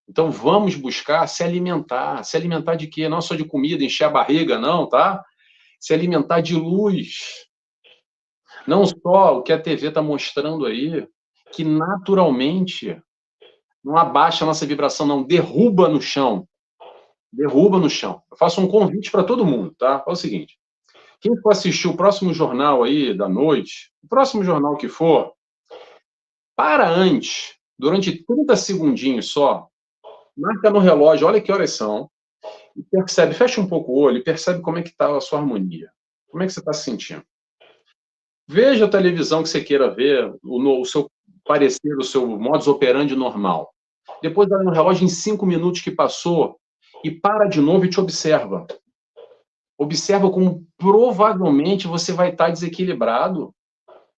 Então, vamos buscar se alimentar. Se alimentar de quê? Não só de comida, encher a barriga, não, tá? Se alimentar de luz. Não só o que a TV está mostrando aí, que naturalmente não abaixa a nossa vibração, não. Derruba no chão. Derruba no chão. Eu faço um convite para todo mundo, tá? É o seguinte. Quem for assistir o próximo jornal aí da noite, o próximo jornal que for, para antes, durante 30 segundinhos só, marca no relógio, olha que horas são, e percebe, fecha um pouco o olho e percebe como é que está a sua harmonia. Como é que você está se sentindo? Veja a televisão que você queira ver, o seu parecer, o seu modus operandi normal. Depois olha no relógio em 5 minutos que passou e para de novo e te observa. Observa como provavelmente você vai estar desequilibrado,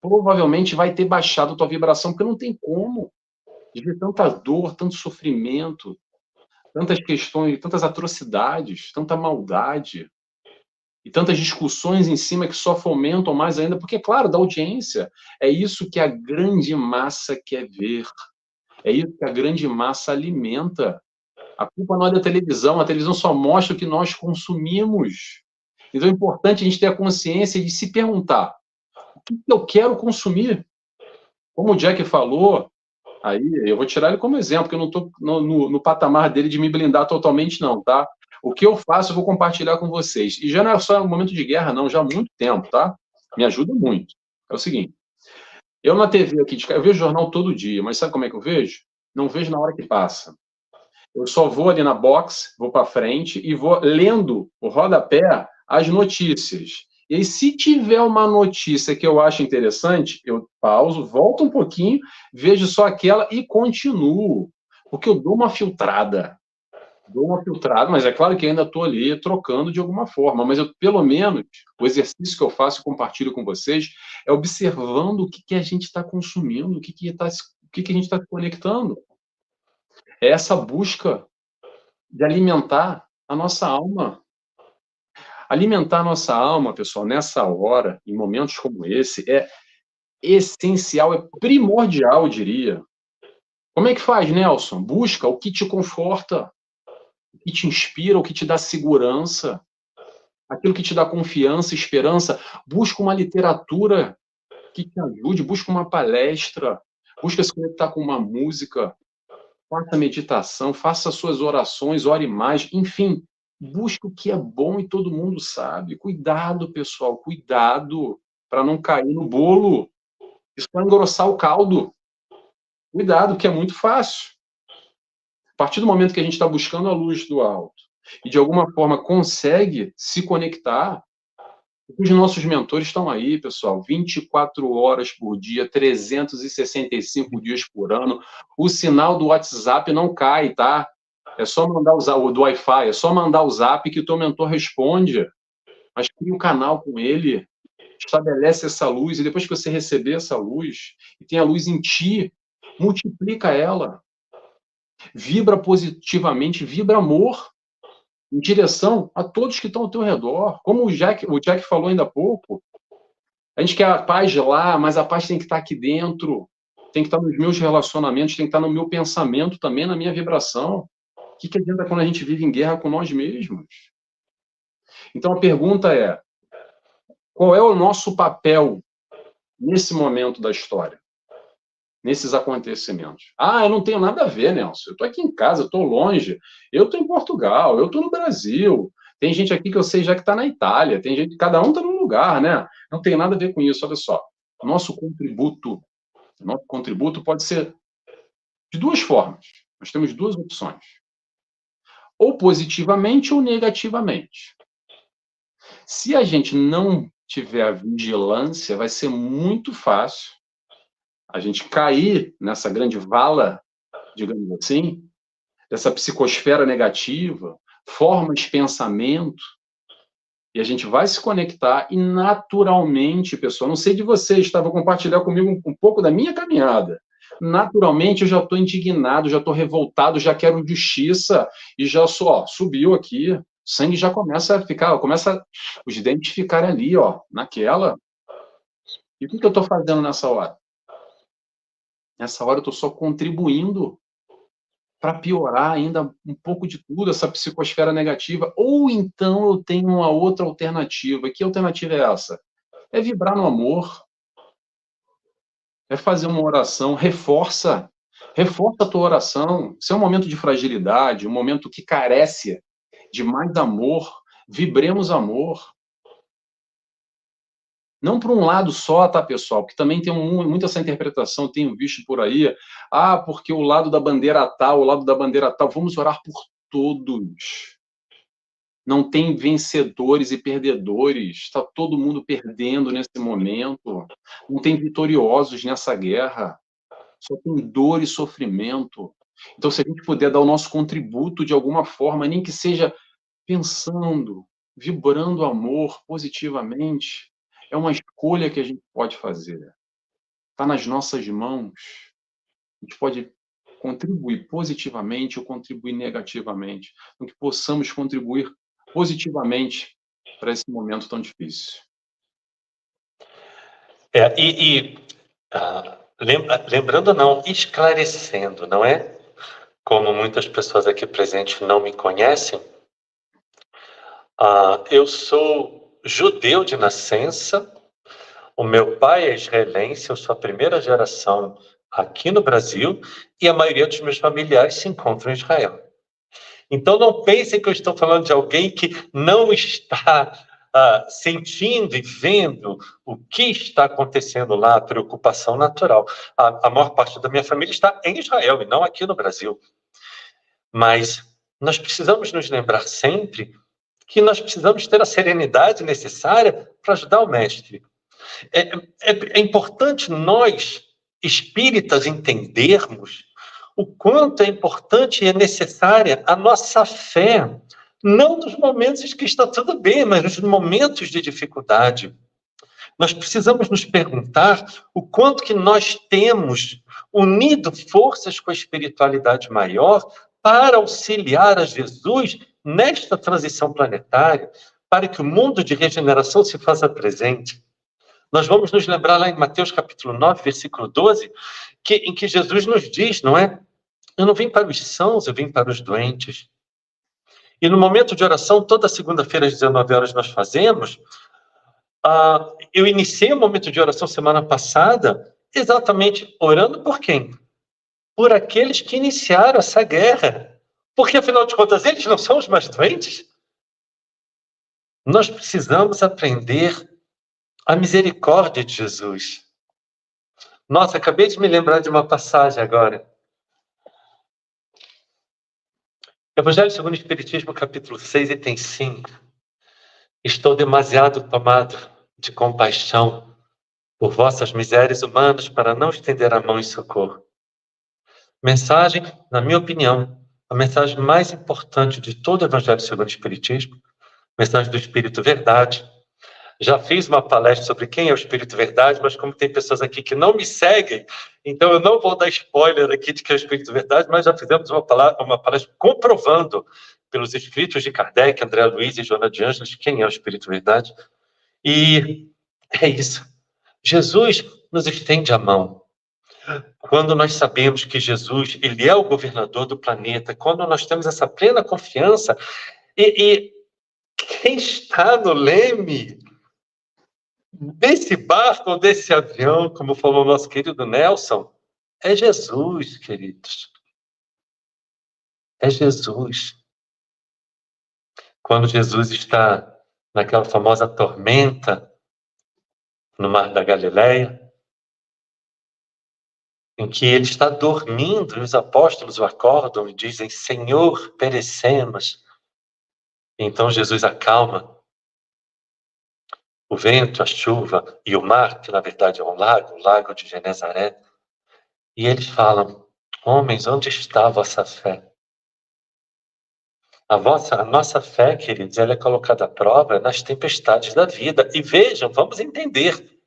provavelmente vai ter baixado a tua vibração, porque não tem como. De ver tanta dor, tanto sofrimento, tantas questões, tantas atrocidades, tanta maldade, e tantas discussões em cima que só fomentam mais ainda, porque, claro, da audiência, é isso que a grande massa quer ver, é isso que a grande massa alimenta. A culpa não é da televisão, a televisão só mostra o que nós consumimos. Então é importante a gente ter a consciência de se perguntar, o que eu quero consumir? Como o Jack falou, aí eu vou tirar ele como exemplo, porque eu não estou no patamar dele de me blindar totalmente, não, tá? O que eu faço, eu vou compartilhar com vocês. E já não é só um momento de guerra, não, já há muito tempo, tá? Me ajuda muito. É o seguinte, eu na TV aqui, eu vejo jornal todo dia, mas sabe como é que eu vejo? Não vejo na hora que passa. Eu só vou ali na box, vou para frente e vou lendo o rodapé as notícias. E aí, se tiver uma notícia que eu acho interessante, eu pauso, volto um pouquinho, vejo só aquela e continuo. Porque eu dou uma filtrada. Mas é claro que ainda estou ali trocando de alguma forma. Mas eu, pelo menos, o exercício que eu faço e compartilho com vocês é observando o que a gente está consumindo, o que a gente está se conectando. É essa busca de alimentar a nossa alma. Alimentar a nossa alma, pessoal, nessa hora, em momentos como esse, é essencial, é primordial, eu diria. Como é que faz, Nelson? Busca o que te conforta, o que te inspira, o que te dá segurança, aquilo que te dá confiança, esperança. Busca uma literatura que te ajude, busca uma palestra, busca se conectar com uma música, faça meditação, faça suas orações, ore mais, enfim, busque o que é bom e todo mundo sabe. Cuidado, pessoal, cuidado para não cair no bolo. Isso vai engrossar o caldo. Cuidado, que é muito fácil. A partir do momento que a gente está buscando a luz do alto e de alguma forma consegue se conectar, os nossos mentores estão aí, pessoal, 24 horas por dia, 365 dias por ano. O sinal do WhatsApp não cai, tá? É só mandar o do Wi-Fi, é só mandar o zap que o teu mentor responde. Mas cria um canal com ele, estabelece essa luz, e depois que você receber essa luz, e tem a luz em ti, multiplica ela. Vibra positivamente, vibra amor em direção a todos que estão ao teu redor. Como o Jack falou ainda há pouco, a gente quer a paz lá, mas a paz tem que estar aqui dentro, tem que estar nos meus relacionamentos, tem que estar no meu pensamento também, na minha vibração. O que adianta quando a gente vive em guerra com nós mesmos? Então a pergunta é, qual é o nosso papel nesse momento da história? Nesses acontecimentos. Eu não tenho nada a ver, Nelson. Eu estou aqui em casa, eu estou longe. Eu estou em Portugal, eu estou no Brasil. Tem gente aqui que eu sei já que está na Itália. Tem gente, cada um está num lugar, né? Não tem nada a ver com isso. Olha só. Nosso contributo pode ser de duas formas. Nós temos duas opções. Ou positivamente ou negativamente. Se a gente não tiver a vigilância, vai ser muito fácil a gente cair nessa grande vala, digamos assim, dessa psicosfera negativa, formas de pensamento, e a gente vai se conectar e naturalmente, pessoal, não sei de vocês, vou compartilhar comigo um pouco da minha caminhada. Naturalmente eu já estou indignado, já estou revoltado, já quero justiça, e já subiu aqui, o sangue já começa a ficar, os dentes ficarem ali, naquela. E o que eu estou fazendo nessa hora? Nessa hora eu estou só contribuindo para piorar ainda um pouco de tudo, essa psicosfera negativa. Ou então eu tenho uma outra alternativa. Que alternativa é essa? É vibrar no amor. É fazer uma oração. Reforça a tua oração. Se é um momento de fragilidade, um momento que carece de mais amor, vibremos amor. Não para um lado só, tá, pessoal? Porque também tem muito essa interpretação, tenho visto por aí. Porque o lado da bandeira tal, vamos orar por todos. Não tem vencedores e perdedores. Está todo mundo perdendo nesse momento. Não tem vitoriosos nessa guerra. Só tem dor e sofrimento. Então, se a gente puder dar o nosso contributo de alguma forma, nem que seja pensando, vibrando amor positivamente, é uma escolha que a gente pode fazer. Está nas nossas mãos. A gente pode contribuir positivamente ou contribuir negativamente. Então, que possamos contribuir positivamente para esse momento tão difícil. Lembrando não, esclarecendo, não é? Como muitas pessoas aqui presentes não me conhecem, eu sou judeu de nascença, o meu pai é israelense, eu sou a primeira geração aqui no Brasil e a maioria dos meus familiares se encontram em Israel. Então não pensem que eu estou falando de alguém que não está sentindo e vendo o que está acontecendo lá, a preocupação natural. A maior parte da minha família está em Israel e não aqui no Brasil. Mas nós precisamos nos lembrar sempre que nós precisamos ter a serenidade necessária para ajudar o mestre. É importante nós, espíritas, entendermos o quanto é importante e é necessária a nossa fé, não nos momentos em que está tudo bem, mas nos momentos de dificuldade. Nós precisamos nos perguntar o quanto que nós temos unido forças com a espiritualidade maior para auxiliar a Jesus nesta transição planetária, para que o mundo de regeneração se faça presente. Nós vamos nos lembrar lá em Mateus capítulo 9, versículo 12, em que Jesus nos diz, não é? Eu não vim para os sãos, eu vim para os doentes. E no momento de oração, toda segunda-feira às 19 horas nós fazemos. Eu iniciei o momento de oração semana passada, exatamente orando por quem? Por aqueles que iniciaram essa guerra. Porque, afinal de contas, eles não são os mais doentes? Nós precisamos aprender a misericórdia de Jesus. Nossa, acabei de me lembrar de uma passagem agora. Evangelho segundo o Espiritismo, capítulo 6, item 5. Estou demasiado tomado de compaixão por vossas misérias humanas para não estender a mão em socorro. Mensagem, na minha opinião, a mensagem mais importante de todo o Evangelho segundo o Espiritismo, mensagem do Espírito Verdade. Já fiz uma palestra sobre quem é o Espírito Verdade, mas como tem pessoas aqui que não me seguem, então eu não vou dar spoiler aqui de que é o Espírito Verdade, mas já fizemos uma palestra comprovando pelos escritos de Kardec, André Luiz e Joana de Ângeles quem é o Espírito Verdade. E é isso. Jesus nos estende a mão. Quando nós sabemos que Jesus, ele é o governador do planeta, quando nós temos essa plena confiança, e quem está no leme desse barco ou desse avião, como falou o nosso querido Nelson, é Jesus, queridos. É Jesus. Quando Jesus está naquela famosa tormenta no Mar da Galileia, em que ele está dormindo e os apóstolos o acordam e dizem: Senhor, perecemos. Então Jesus acalma o vento, a chuva e o mar, que na verdade é um lago, o lago de Genezaré. E eles falam: homens, onde está a vossa fé? A nossa fé, queridos, ela é colocada à prova nas tempestades da vida. E vejam, vamos entender.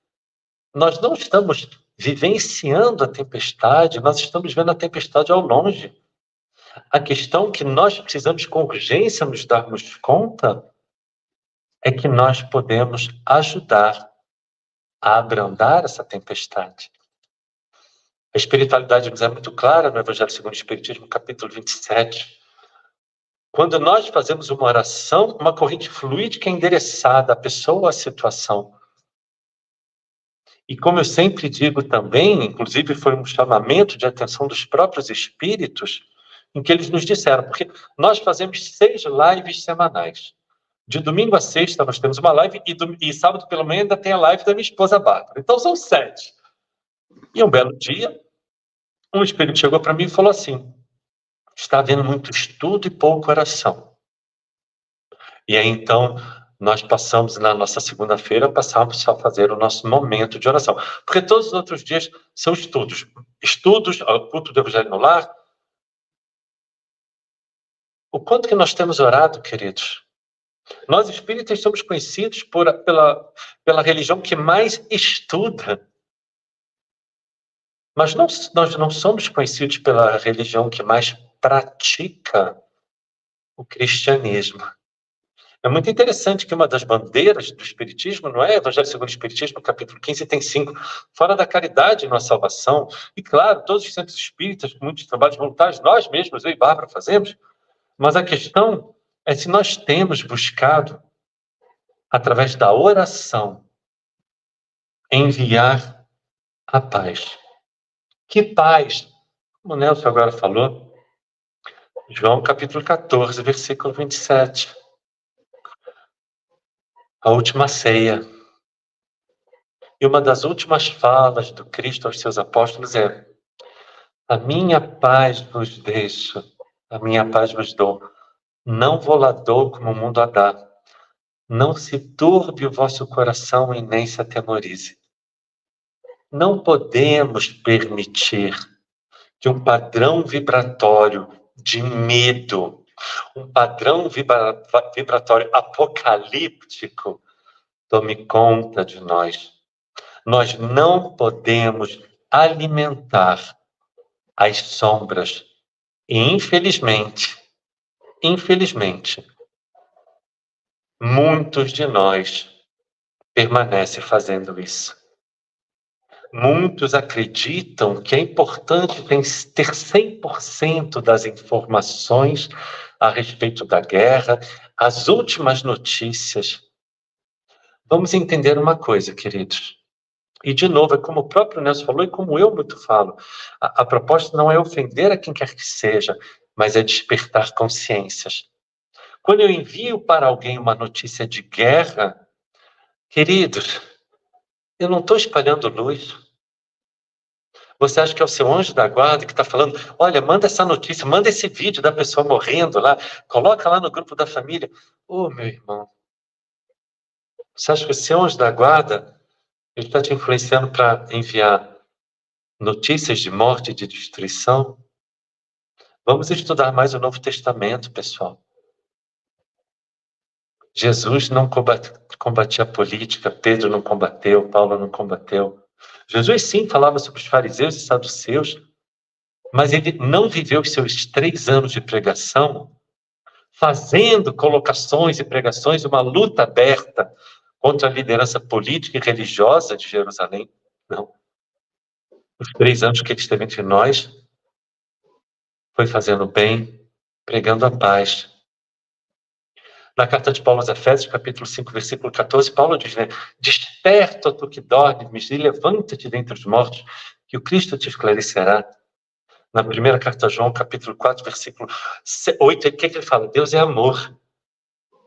Nós não estamos vivenciando a tempestade, nós estamos vendo a tempestade ao longe. A questão que nós precisamos com urgência nos darmos conta é que nós podemos ajudar a abrandar essa tempestade. A espiritualidade nos é muito clara no Evangelho segundo o Espiritismo, capítulo 27. Quando nós fazemos uma oração, uma corrente fluídica endereçada à pessoa ou à situação. E como eu sempre digo também, inclusive foi um chamamento de atenção dos próprios espíritos, em que eles nos disseram, porque nós fazemos 6 lives semanais. De domingo a sexta nós temos uma live e sábado pela manhã ainda tem a live da minha esposa Bárbara. Então são 7. E um belo dia, um espírito chegou para mim e falou assim: está havendo muito estudo e pouca oração. E aí então nós passamos na nossa segunda-feira, passamos a fazer o nosso momento de oração. Porque todos os outros dias são estudos. Estudos, o culto do Evangelho no Lar. O quanto que nós temos orado, queridos? Nós espíritas somos conhecidos pela religião que mais estuda. Mas nós não somos conhecidos pela religião que mais pratica o cristianismo. É muito interessante que uma das bandeiras do Espiritismo, não é? Evangelho segundo o Espiritismo, capítulo 15, tem 5. Fora da caridade, não há salvação. E claro, todos os centros espíritas, com muitos trabalhos voluntários, nós mesmos, eu e Bárbara, fazemos. Mas a questão é se nós temos buscado, através da oração, enviar a paz. Que paz? Como o Nelson agora falou, João capítulo 14, versículo 27. a última ceia. E uma das últimas falas do Cristo aos seus apóstolos é: a minha paz vos deixo, a minha paz vos dou. Não vou lá dou como o mundo a dá. Não se turbe o vosso coração e nem se atemorize. Não podemos permitir que um padrão vibratório de medo, um padrão vibratório apocalíptico tome conta de nós. Nós não podemos alimentar as sombras. E infelizmente, muitos de nós permanecem fazendo isso. Muitos acreditam que é importante ter 100% das informações a respeito da guerra, as últimas notícias. Vamos entender uma coisa, queridos. E, de novo, é como o próprio Nelson falou e como eu muito falo. A proposta não é ofender a quem quer que seja, mas é despertar consciências. Quando eu envio para alguém uma notícia de guerra, queridos, eu não estou espalhando luz. Você acha que é o seu anjo da guarda que está falando, olha, manda essa notícia, manda esse vídeo da pessoa morrendo lá, coloca lá no grupo da família. Ô, meu irmão, você acha que o seu anjo da guarda ele está te influenciando para enviar notícias de morte e de destruição? Vamos estudar mais o Novo Testamento, pessoal. Jesus não combatia a política, Pedro não combateu, Paulo não combateu. Jesus sim falava sobre os fariseus e saduceus, mas ele não viveu os seus 3 anos de pregação fazendo colocações e pregações, uma luta aberta contra a liderança política e religiosa de Jerusalém. Não. Os 3 anos que ele esteve entre nós foi fazendo bem, pregando a paz. Na carta de Paulo aos Efésios, capítulo 5, versículo 14, Paulo diz, né? Desperta, tu que dormes, e levanta-te dentre os mortos, que o Cristo te esclarecerá. Na primeira carta a João, capítulo 4, versículo 8, o que ele fala? Deus é amor.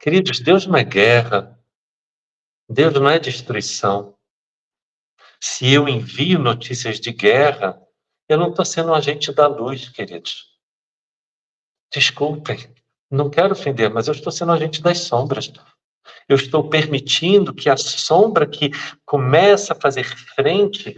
Queridos, Deus não é guerra. Deus não é destruição. Se eu envio notícias de guerra, eu não estou sendo um agente da luz, queridos. Desculpem, não quero ofender, mas eu estou sendo um agente das sombras. Eu estou permitindo que a sombra que começa a fazer frente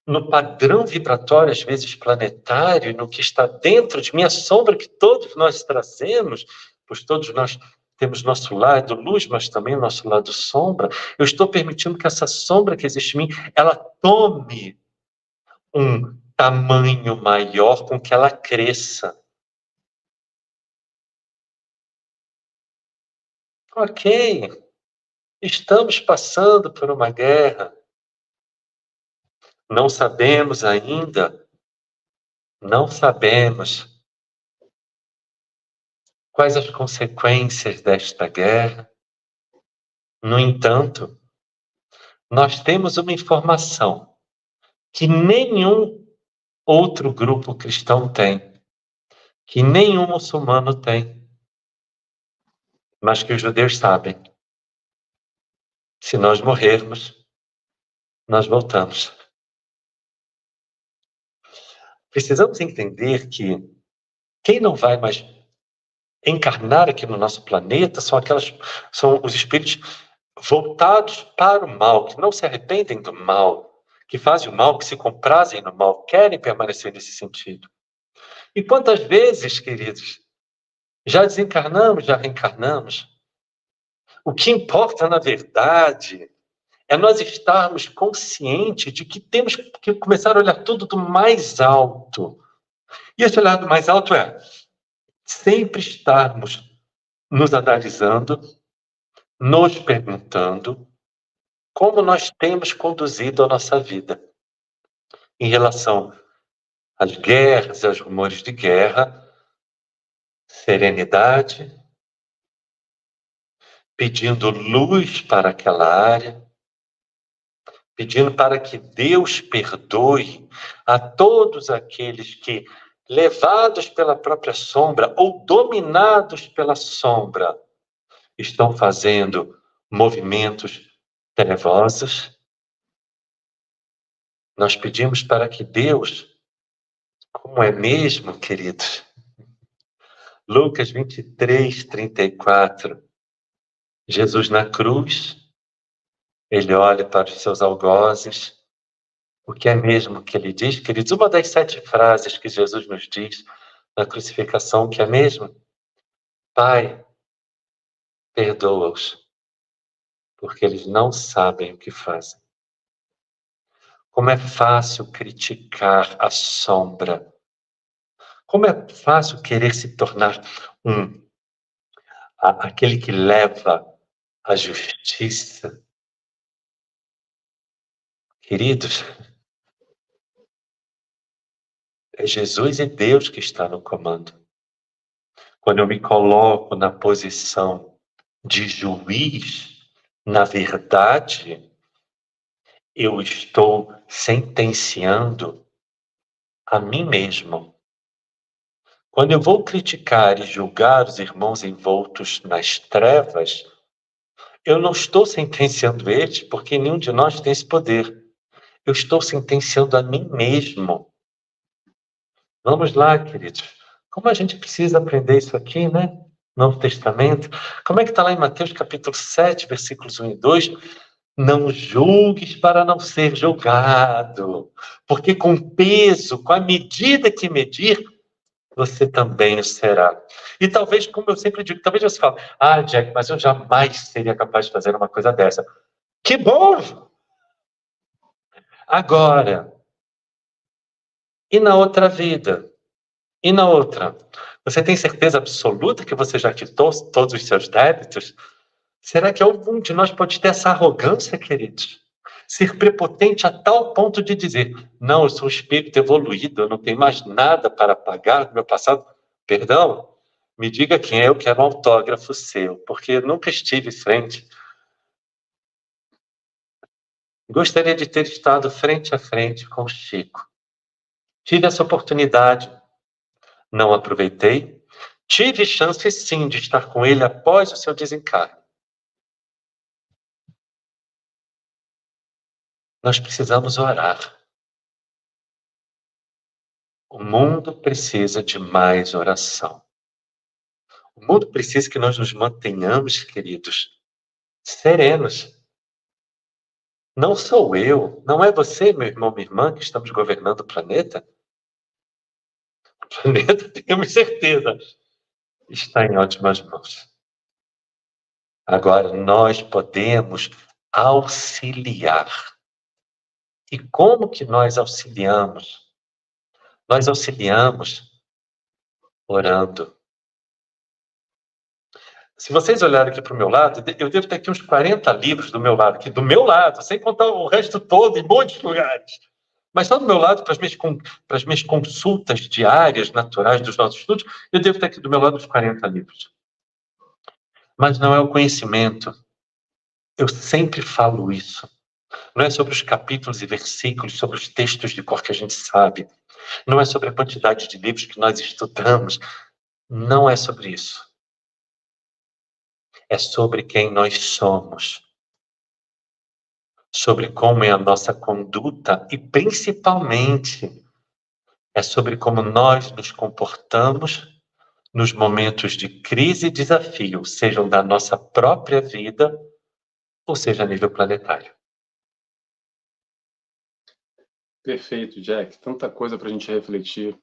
no padrão vibratório, às vezes planetário, no que está dentro de mim, a sombra que todos nós trazemos, pois todos nós temos nosso lado luz, mas também o nosso lado sombra. Eu estou permitindo que essa sombra que existe em mim, ela tome um tamanho maior com que ela cresça. Ok, estamos passando por uma guerra. Não sabemos ainda, não sabemos quais as consequências desta guerra. No entanto, nós temos uma informação que nenhum outro grupo cristão tem, que nenhum muçulmano tem, mas que os judeus sabem. Se nós morrermos, nós voltamos. Precisamos entender que quem não vai mais encarnar aqui no nosso planeta são os espíritos voltados para o mal, que não se arrependem do mal, que fazem o mal, que se comprazem no mal, querem permanecer nesse sentido. E quantas vezes, queridos, já desencarnamos, já reencarnamos? O que importa, na verdade, é nós estarmos conscientes de que temos que começar a olhar tudo do mais alto. E esse olhar do mais alto é sempre estarmos nos analisando, nos perguntando como nós temos conduzido a nossa vida em relação às guerras e aos rumores de guerra, serenidade, pedindo luz para aquela área, pedindo para que Deus perdoe a todos aqueles que, levados pela própria sombra ou dominados pela sombra, estão fazendo movimentos trevosos. Nós pedimos para que Deus, como é mesmo, queridos? Lucas 23, 34. Jesus na cruz, ele olha para os seus algozes. O que é mesmo que ele diz, queridos? Uma das 7 frases que Jesus nos diz na crucificação, que é mesmo: Pai, perdoa-os, porque eles não sabem o que fazem. Como é fácil criticar a sombra. Como é fácil querer se tornar aquele que leva a justiça. Queridos, é Jesus e Deus que está no comando. Quando eu me coloco na posição de juiz, na verdade, eu estou sentenciando a mim mesmo. Quando eu vou criticar e julgar os irmãos envoltos nas trevas, eu não estou sentenciando eles, porque nenhum de nós tem esse poder. Eu estou sentenciando a mim mesmo. Vamos lá, queridos. Como a gente precisa aprender isso aqui, né? Novo Testamento. Como é que está lá em Mateus capítulo 7, versículos 1 e 2? Não julgues para não ser julgado, porque com peso, com a medida que medir, você também o será. E talvez, como eu sempre digo, talvez você fale, Jack, mas eu jamais seria capaz de fazer uma coisa dessa. Que bom! Agora, e na outra vida? E na outra? Você tem certeza absoluta que você já quitou todos os seus débitos? Será que algum de nós pode ter essa arrogância, queridos? Ser prepotente a tal ponto de dizer, não, eu sou um espírito evoluído, eu não tenho mais nada para pagar do meu passado. Perdão? Me diga quem é, eu quero um autógrafo seu, porque eu nunca estive frente. Gostaria de ter estado frente a frente com o Chico. Tive essa oportunidade, não aproveitei. Tive chance, sim, de estar com ele após o seu desencarne. Nós precisamos orar. O mundo precisa de mais oração. O mundo precisa que nós nos mantenhamos, queridos, serenos. Não sou eu, não é você, meu irmão, minha irmã, que estamos governando o planeta. O planeta, temos certeza, está em ótimas mãos. Agora, nós podemos auxiliar. E como que nós auxiliamos? Nós auxiliamos orando. Se vocês olharem aqui para o meu lado, eu devo ter aqui uns 40 livros do meu lado, aqui do meu lado, sem contar o resto todo em muitos lugares. Mas só do meu lado, para as minhas consultas diárias, naturais dos nossos estudos, eu devo ter aqui do meu lado uns 40 livros. Mas não é o conhecimento. Eu sempre falo isso. Não é sobre os capítulos e versículos, sobre os textos de cor que a gente sabe. Não é sobre a quantidade de livros que nós estudamos. Não é sobre isso. É sobre quem nós somos. Sobre como é a nossa conduta e, principalmente, é sobre como nós nos comportamos nos momentos de crise e desafio, sejam da nossa própria vida ou seja a nível planetário. Perfeito, Jack. Tanta coisa para a gente refletir.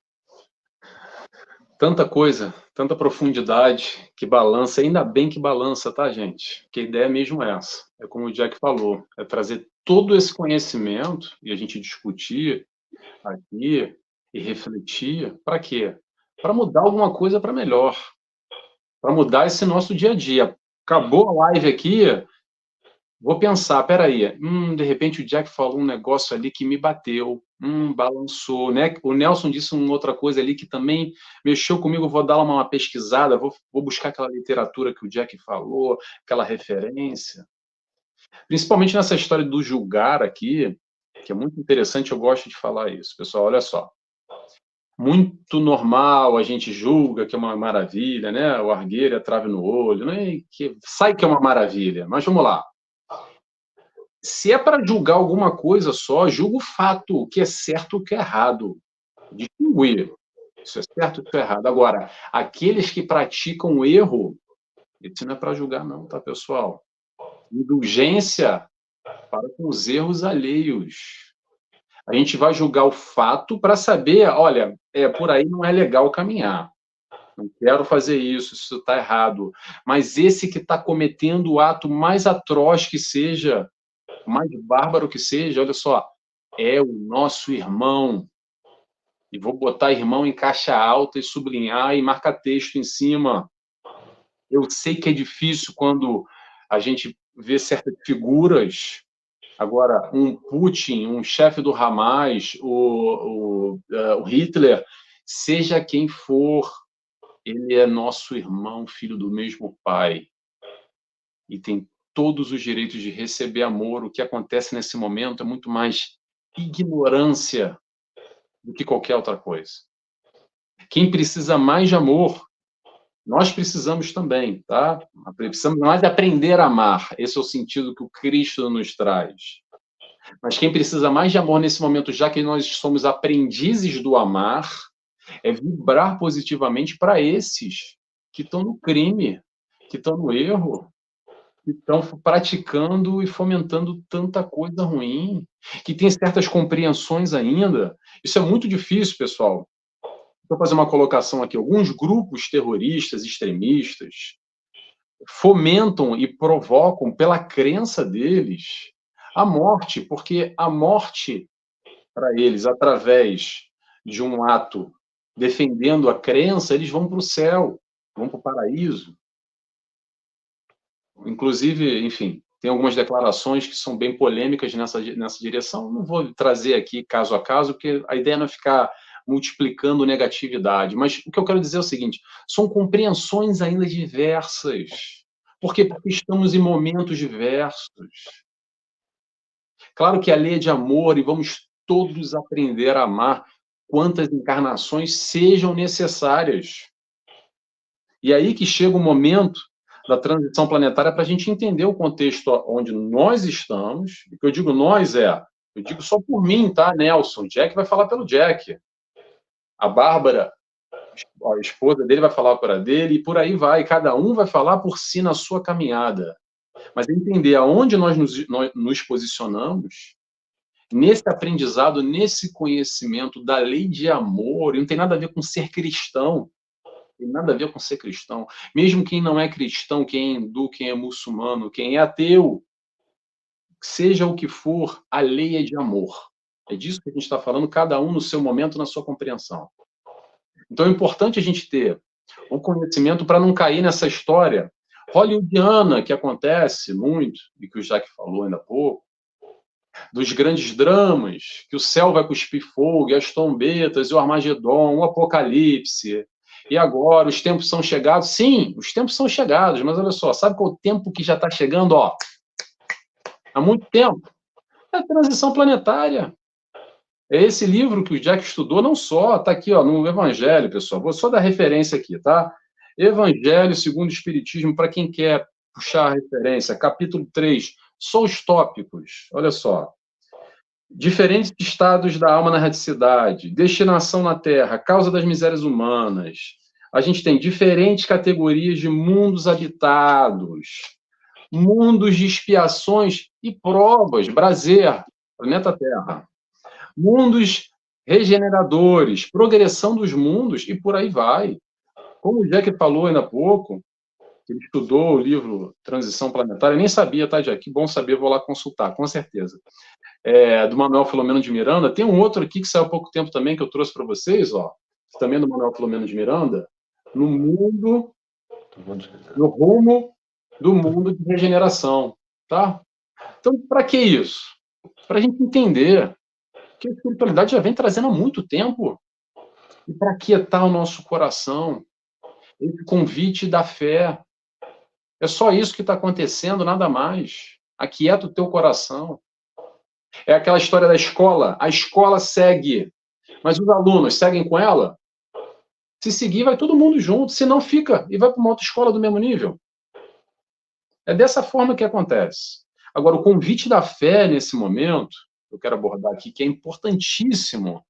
Tanta coisa, tanta profundidade que balança. Ainda bem que balança, tá, gente? Porque a ideia é mesmo essa. É como o Jack falou, é trazer todo esse conhecimento e a gente discutir aqui e refletir. Para quê? Para mudar alguma coisa para melhor. Para mudar esse nosso dia a dia. Acabou a live aqui, vou pensar, peraí, de repente o Jack falou um negócio ali que me bateu, balançou, né? O Nelson disse uma outra coisa ali que também mexeu comigo, vou dar uma pesquisada, vou buscar aquela literatura que o Jack falou, aquela referência. Principalmente nessa história do julgar aqui, que é muito interessante, eu gosto de falar isso. Pessoal, olha só. muito normal, a gente julga que é uma maravilha, né? O argueiro e a trave no olho, né? Sai que é uma maravilha. Mas vamos lá. Se é para julgar alguma coisa só, julga o fato, o que é certo e o que é errado. Distinguir. Isso é certo, isso é errado. Agora, aqueles que praticam o erro, isso não é para julgar, não, tá, pessoal? Indulgência para com os erros alheios. A gente vai julgar o fato para saber, olha, por aí não é legal caminhar. Não quero fazer isso está errado. Mas esse que está cometendo o ato mais atroz que seja, mais bárbaro que seja, olha só, é o nosso irmão. E vou botar irmão em caixa alta e sublinhar e marcar texto em cima. Eu sei que é difícil quando a gente vê certas figuras. Agora, um Putin, um chefe do Hamas, o Hitler, seja quem for, ele é nosso irmão, filho do mesmo pai. E tem todos os direitos de receber amor. O que acontece nesse momento é muito mais ignorância do que qualquer outra coisa. Quem precisa mais de amor, nós precisamos também, tá? Precisamos mais de aprender a amar. Esse é o sentido que o Cristo nos traz. Mas quem precisa mais de amor nesse momento, já que nós somos aprendizes do amar, é vibrar positivamente para esses que estão no crime, que estão no erro, que estão praticando e fomentando tanta coisa ruim, que tem certas compreensões ainda. Isso é muito difícil, pessoal. Vou fazer uma colocação aqui. Alguns grupos terroristas, extremistas, fomentam e provocam, pela crença deles, a morte, porque a morte, para eles, através de um ato defendendo a crença, eles vão para o céu, vão para o paraíso. Inclusive, enfim, tem algumas declarações que são bem polêmicas nessa direção. Não vou trazer aqui caso a caso, porque a ideia não é ficar multiplicando negatividade. Mas o que eu quero dizer é o seguinte: são compreensões ainda diversas. Por quê? Porque estamos em momentos diversos. Claro que a lei é de amor e vamos todos aprender a amar quantas encarnações sejam necessárias. E aí que chega o momento da transição planetária para a gente entender o contexto onde nós estamos. O que eu digo nós eu digo só por mim, tá, Nelson? O Jack vai falar pelo Jack. A Bárbara, a esposa dele, vai falar para dele, e por aí vai. Cada um vai falar por si na sua caminhada. Mas entender aonde nós nos posicionamos, nesse aprendizado, nesse conhecimento da lei de amor, e não tem nada a ver com ser cristão, tem nada a ver com ser cristão. Mesmo quem não é cristão, quem é hindu, quem é muçulmano, quem é ateu, seja o que for, a lei é de amor. É disso que a gente está falando, cada um no seu momento, na sua compreensão. Então é importante a gente ter um conhecimento para não cair nessa história hollywoodiana que acontece muito, e que o Jack falou ainda há pouco, dos grandes dramas, que o céu vai cuspir fogo, e as trombetas, e o Armagedon, o Apocalipse, e agora os tempos são chegados. Sim, os tempos são chegados, mas olha só, sabe qual é o tempo que já está chegando? Ó, há muito tempo. É a transição planetária. É esse livro que o Jack estudou, não só, está aqui ó, no Evangelho, pessoal. Vou só dar referência aqui, tá? Evangelho segundo o Espiritismo, para quem quer puxar a referência, capítulo 3, só os tópicos, olha só. Diferentes estados da alma na radicidade, destinação na Terra, causa das misérias humanas. A gente tem diferentes categorias de mundos habitados, mundos de expiações e provas, Braser, planeta Terra. Mundos regeneradores, progressão dos mundos e por aí vai. Como o Jack falou ainda há pouco, ele estudou o livro Transição Planetária, eu nem sabia, tá, Jack? Que bom saber, vou lá consultar, com certeza. Do Manuel Filomeno de Miranda. Tem um outro aqui que saiu há pouco tempo também, que eu trouxe para vocês, ó, também é do Manuel Filomeno de Miranda, no rumo do mundo de regeneração, tá? Então, para que isso? Para a gente entender que a espiritualidade já vem trazendo há muito tempo, e para aquietar o nosso coração, esse convite da fé. É só isso que está acontecendo, nada mais. Aquieta o teu coração. É aquela história da escola. A escola segue. Mas os alunos seguem com ela? Se seguir, vai todo mundo junto. Se não, fica e vai para uma outra escola do mesmo nível. É dessa forma que acontece. Agora, o convite da fé nesse momento, eu quero abordar aqui, que é importantíssimo,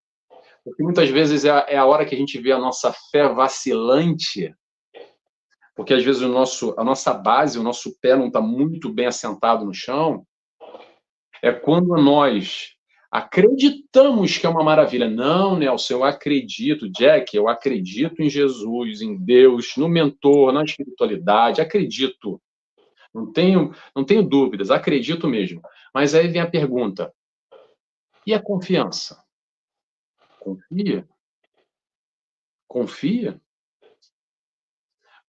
porque muitas vezes é a hora que a gente vê a nossa fé vacilante, porque às vezes a nossa base, o nosso pé não está muito bem assentado no chão, é quando nós acreditamos que é uma maravilha. Não, Nelson, eu acredito, Jack, eu acredito em Jesus, em Deus, no mentor, na espiritualidade, acredito. Não tenho dúvidas, acredito mesmo. Mas aí vem a pergunta: e a confiança? Confia? Confia?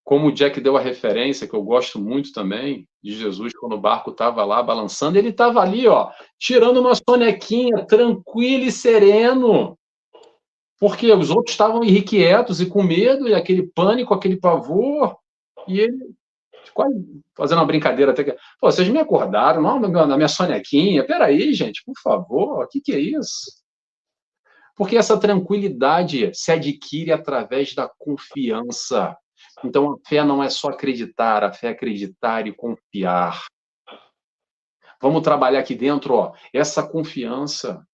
Como o Jack deu a referência, que eu gosto muito também, de Jesus, quando o barco estava lá balançando, ele estava ali, ó, tirando uma sonequinha, tranquilo e sereno. Porque os outros estavam irrequietos e com medo, e aquele pânico, aquele pavor, e ele quase fazendo uma brincadeira até que. Pô, vocês me acordaram, não, na minha sonequinha. Peraí, gente, por favor, o que é isso? Porque essa tranquilidade se adquire através da confiança. Então, a fé não é só acreditar, a fé é acreditar e confiar. Vamos trabalhar aqui dentro, ó, essa confiança.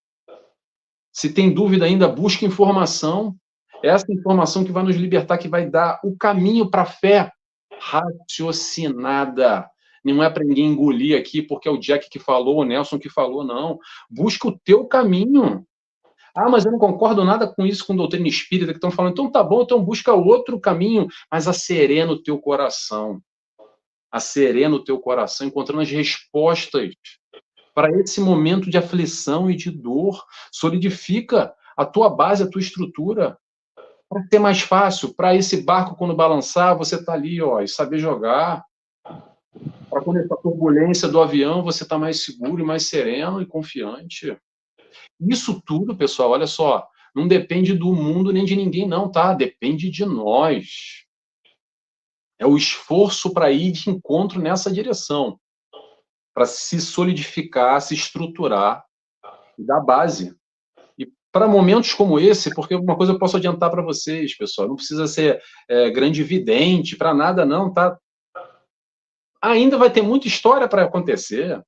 Se tem dúvida ainda, busque informação. Essa informação que vai nos libertar, que vai dar o caminho para a fé raciocinada. Não é para ninguém engolir aqui, porque é o Jack que falou, o Nelson que falou, não. Busca o teu caminho. Ah, mas eu não concordo nada com isso, com doutrina espírita, que estão falando. Então tá bom, então busca outro caminho, mas acerena o teu coração. Acerena o teu coração, encontrando as respostas para esse momento de aflição e de dor. Solidifica a tua base, a tua estrutura, para ser mais fácil, para esse barco, quando balançar, você tá ali, ó, e saber jogar. Para quando essa turbulência do avião, você tá mais seguro e mais sereno e confiante. Isso tudo, pessoal, olha só, não depende do mundo nem de ninguém, não, tá? Depende de nós. É o esforço para ir de encontro nessa direção, para se solidificar, se estruturar e dar base. E para momentos como esse, porque uma coisa eu posso adiantar para vocês, pessoal, não precisa ser grande vidente, para nada não, tá? Ainda vai ter muita história para acontecer.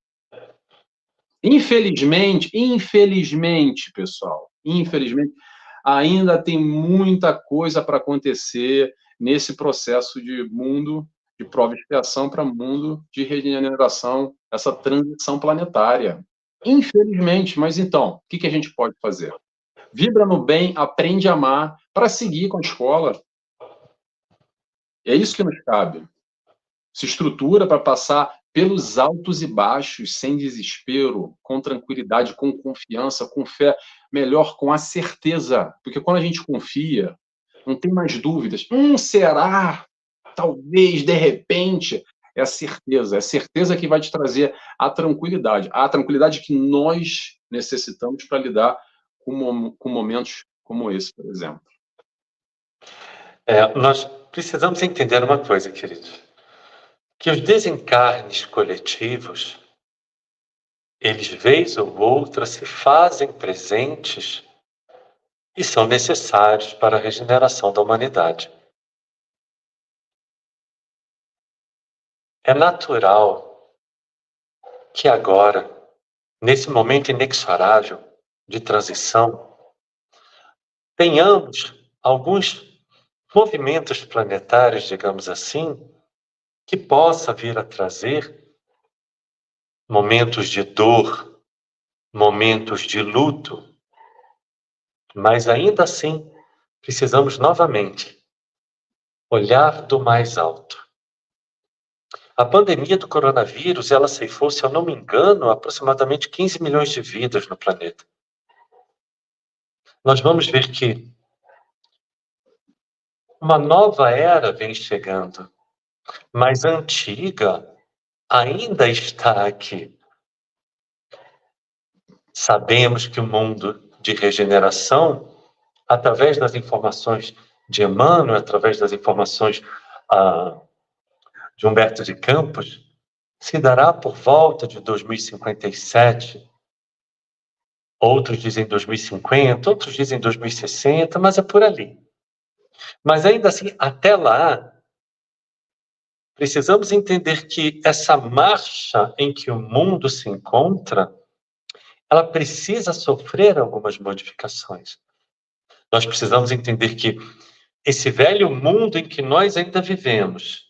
Infelizmente, pessoal, infelizmente, ainda tem muita coisa para acontecer nesse processo de mundo de prova e expiação para mundo de regeneração, essa transição planetária. Infelizmente, mas então, o que a gente pode fazer? Vibra no bem, aprende a amar, para seguir com a escola. É isso que nos cabe. Se estrutura para passar pelos altos e baixos, sem desespero, com tranquilidade, com confiança, com fé, melhor, com a certeza. Porque quando a gente confia, não tem mais dúvidas. Será? Talvez, de repente. É a certeza que vai te trazer a tranquilidade que nós necessitamos para lidar com momentos como esse, por exemplo. Nós precisamos entender uma coisa, queridos, que os desencarnes coletivos, eles, vez ou outra, se fazem presentes e são necessários para a regeneração da humanidade. É natural que agora, nesse momento inexorável de transição, tenhamos alguns movimentos planetários, digamos assim, que possa vir a trazer momentos de dor, momentos de luto, mas ainda assim precisamos novamente olhar do mais alto. A pandemia do coronavírus, ela ceifou, se eu não me engano, aproximadamente 15 milhões de vidas no planeta. Nós vamos ver que uma nova era vem chegando, mas a antiga ainda está aqui. Sabemos que o mundo de regeneração, através das informações de Emmanuel, através das informações de Humberto de Campos, se dará por volta de 2057. outros dizem 2050, outros dizem 2060, mas é por ali. Mas ainda assim, até lá, precisamos entender que essa marcha em que o mundo se encontra, ela precisa sofrer algumas modificações. Nós precisamos entender que esse velho mundo em que nós ainda vivemos,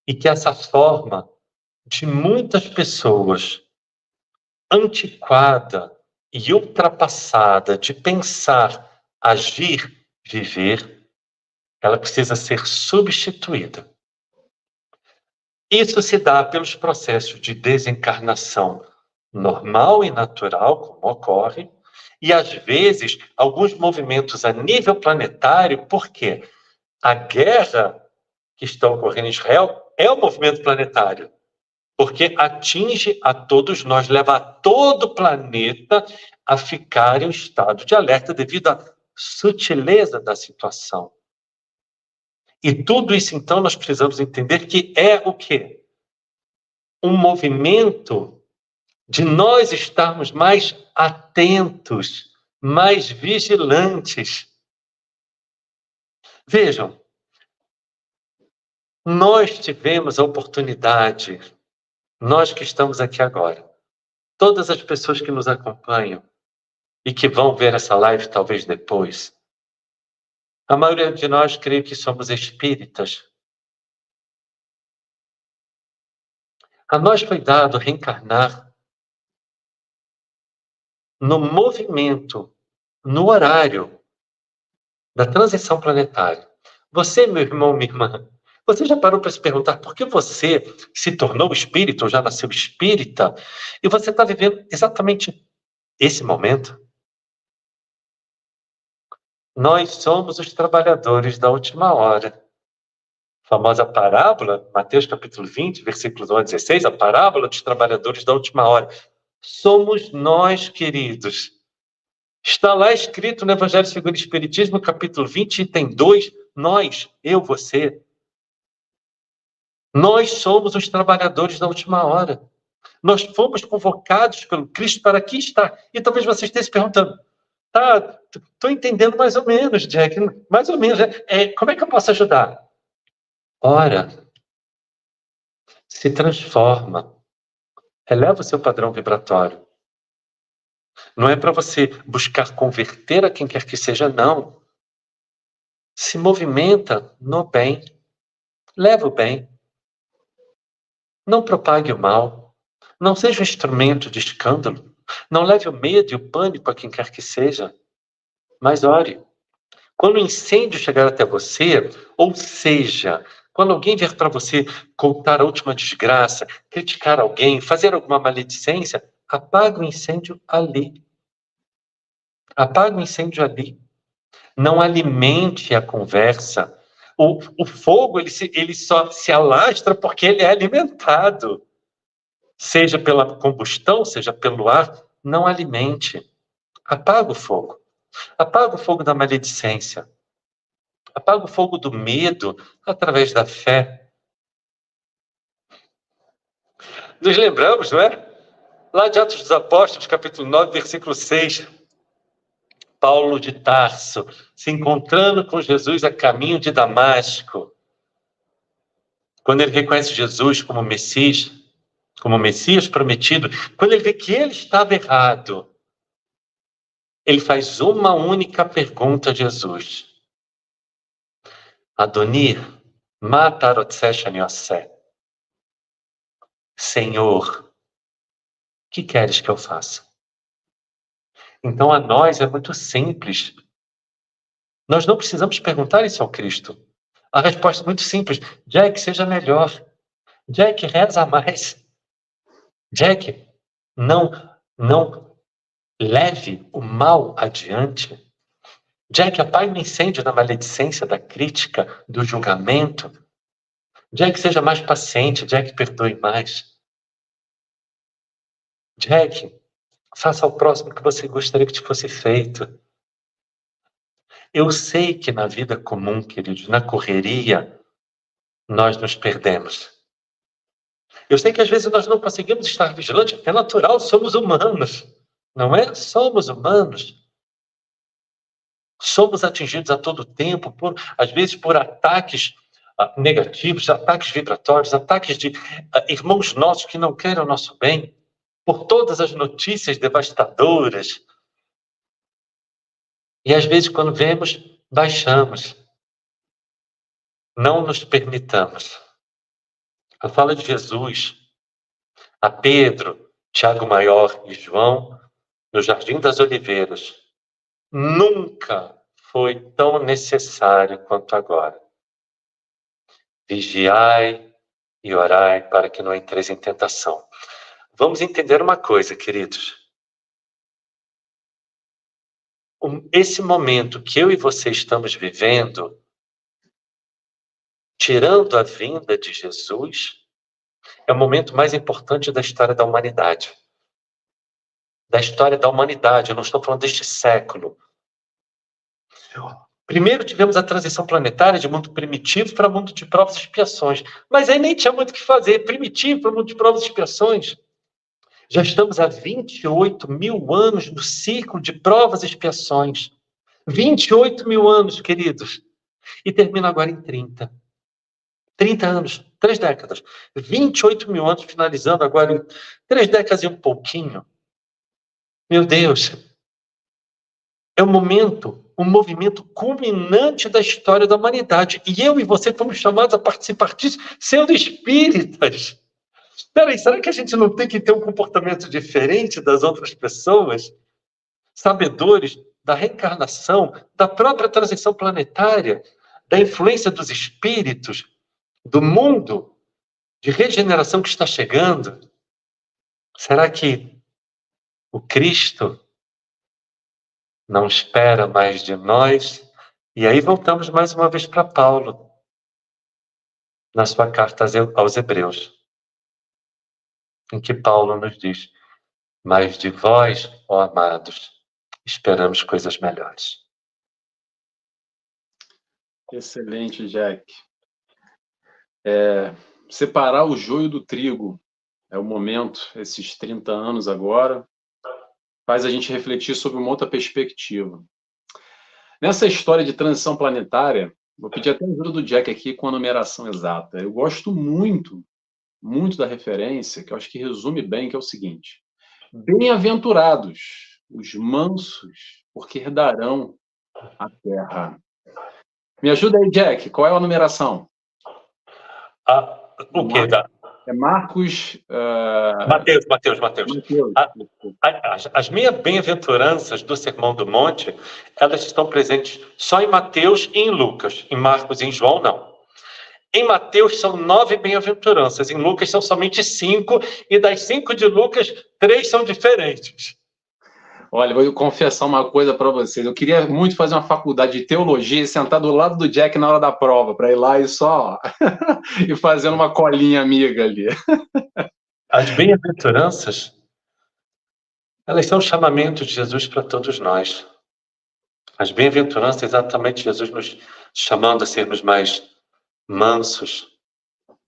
e que essa forma de muitas pessoas antiquada e ultrapassada de pensar, agir, viver, ela precisa ser substituída. Isso se dá pelos processos de desencarnação normal e natural, como ocorre, e às vezes alguns movimentos a nível planetário, porque a guerra que está ocorrendo em Israel é um movimento planetário, porque atinge a todos nós, leva a todo o planeta a ficar em um estado de alerta devido à sutileza da situação. E tudo isso, então, nós precisamos entender que é o quê? Um movimento de nós estarmos mais atentos, mais vigilantes. Vejam, nós tivemos a oportunidade, nós que estamos aqui agora, todas as pessoas que nos acompanham e que vão ver essa live talvez depois, a maioria de nós creio que somos espíritas. A nós foi dado reencarnar no movimento, no horário da transição planetária. Você, meu irmão, minha irmã, você já parou para se perguntar por que você se tornou espírita ou já nasceu espírita e você está vivendo exatamente esse momento? Nós somos os trabalhadores da última hora. A famosa parábola, Mateus capítulo 20, versículos 1 a 16, a parábola dos trabalhadores da última hora. Somos nós, queridos. Está lá escrito no Evangelho segundo o Espiritismo, capítulo 20, item 2, nós, eu, você. Nós somos os trabalhadores da última hora. Nós fomos convocados pelo Cristo para aqui estar. E talvez você esteja se perguntando, tá, estou entendendo mais ou menos, Jack, mais ou menos. Como é que eu posso ajudar? Ora, se transforma. Eleva o seu padrão vibratório. Não é para você buscar converter a quem quer que seja, não. Se movimenta no bem. Leva o bem. Não propague o mal. Não seja um instrumento de escândalo. Não leve o medo e o pânico a quem quer que seja. Mas ore. Quando o incêndio chegar até você, ou seja, quando alguém vier para você contar a última desgraça, criticar alguém, fazer alguma maledicência, apague o incêndio ali. Apague o incêndio ali. Não alimente a conversa. O fogo ele só se alastra porque ele é alimentado. Seja pela combustão, seja pelo ar, não alimente. Apaga o fogo. Apaga o fogo da maledicência. Apaga o fogo do medo através da fé. Nos lembramos, não é? Lá de Atos dos Apóstolos, capítulo 9, versículo 6. Paulo de Tarso, se encontrando com Jesus a caminho de Damasco. Quando ele reconhece Jesus como Messias prometido, quando ele vê que ele estava errado, ele faz uma única pergunta a Jesus. Adonir, matarotsechaniosé. Senhor, o que queres que eu faça? Então, a nós é muito simples. Nós não precisamos perguntar isso ao Cristo. A resposta é muito simples. Jack, seja melhor. Jack, reza mais. Jack, não leve o mal adiante. Jack, apague o incêndio da maledicência, da crítica, do julgamento. Jack, seja mais paciente. Jack, perdoe mais. Jack, faça ao próximo o que você gostaria que te fosse feito. Eu sei que na vida comum, queridos, na correria, nós nos perdemos. Eu sei que às vezes nós não conseguimos estar vigilantes, é natural, somos humanos. não é? Somos humanos. Somos atingidos a todo tempo, às vezes por ataques negativos, ataques vibratórios, ataques de irmãos nossos que não querem o nosso bem, por todas as notícias devastadoras. E às vezes, quando vemos, baixamos. Não nos permitamos. A fala de Jesus a Pedro, Tiago Maior e João, no Jardim das Oliveiras, nunca foi tão necessário quanto agora. Vigiai e orai para que não entreis em tentação. Vamos entender uma coisa, queridos. Esse momento que eu e você estamos vivendo, tirando a vinda de Jesus, é o momento mais importante da história da humanidade. Da história da humanidade, eu não estou falando deste século. Primeiro tivemos a transição planetária de mundo primitivo para mundo de provas e expiações. Mas aí nem tinha muito o que fazer. Primitivo para mundo de provas e expiações. Já estamos há 28 mil anos no ciclo de provas e expiações. 28 mil anos, queridos. E termina agora em 30. 30 anos, 3 décadas. 28 mil anos, finalizando agora em 3 décadas e um pouquinho. Meu Deus. É o movimento culminante da história da humanidade. E eu e você fomos chamados a participar disso, sendo espíritas. Peraí, será que a gente não tem que ter um comportamento diferente das outras pessoas? Sabedores da reencarnação, da própria transição planetária, da influência dos espíritos, do mundo de regeneração que está chegando? Será que o Cristo não espera mais de nós? E aí voltamos mais uma vez para Paulo, na sua carta aos Hebreus, em que Paulo nos diz: mas de vós, ó amados, esperamos coisas melhores. Excelente, Jack. Separar o joio do trigo é o momento, esses 30 anos agora, faz a gente refletir sobre uma outra perspectiva. Nessa história de transição planetária, vou pedir até a ajuda do Jack aqui com a numeração exata. Eu gosto muito da referência, que eu acho que resume bem, que é o seguinte: bem-aventurados os mansos, porque herdarão a terra. Me ajuda aí, Jack, qual é a numeração? O quê? É Marcos... Mateus. As minhas bem-aventuranças do Sermão do Monte, elas estão presentes só em Mateus e em Lucas. Em Marcos e em João, não. Em Mateus são 9 bem-aventuranças, em Lucas são somente 5, e das 5 de Lucas, 3 são diferentes. Olha, vou confessar uma coisa para vocês. Eu queria muito fazer uma faculdade de teologia e sentar do lado do Jack na hora da prova, para ir lá e só e fazendo uma colinha amiga ali. As bem-aventuranças, elas são o chamamento de Jesus para todos nós. As bem-aventuranças, exatamente Jesus nos chamando a sermos mais mansos,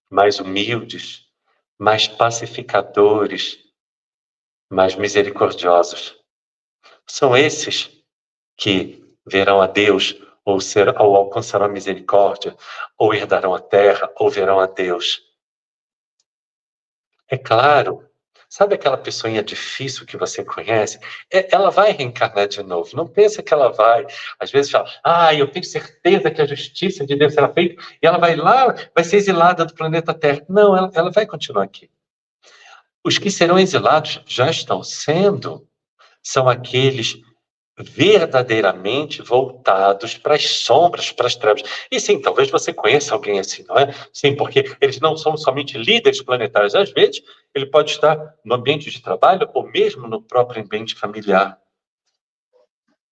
mais humildes, mais pacificadores, mais misericordiosos. São esses que verão a Deus, ou alcançarão a misericórdia, ou herdarão a terra, ou verão a Deus. É claro, sabe aquela pessoinha difícil que você conhece? Ela vai reencarnar de novo. Não pensa que ela vai. Às vezes fala, eu tenho certeza que a justiça de Deus será feita, e ela vai lá, vai ser exilada do planeta Terra. Não, ela vai continuar aqui. Os que serão exilados já estão sendo, são aqueles verdadeiramente voltados para as sombras, para as trevas. E sim, talvez você conheça alguém assim, não é? Sim, porque eles não são somente líderes planetários. Às vezes, ele pode estar no ambiente de trabalho ou mesmo no próprio ambiente familiar.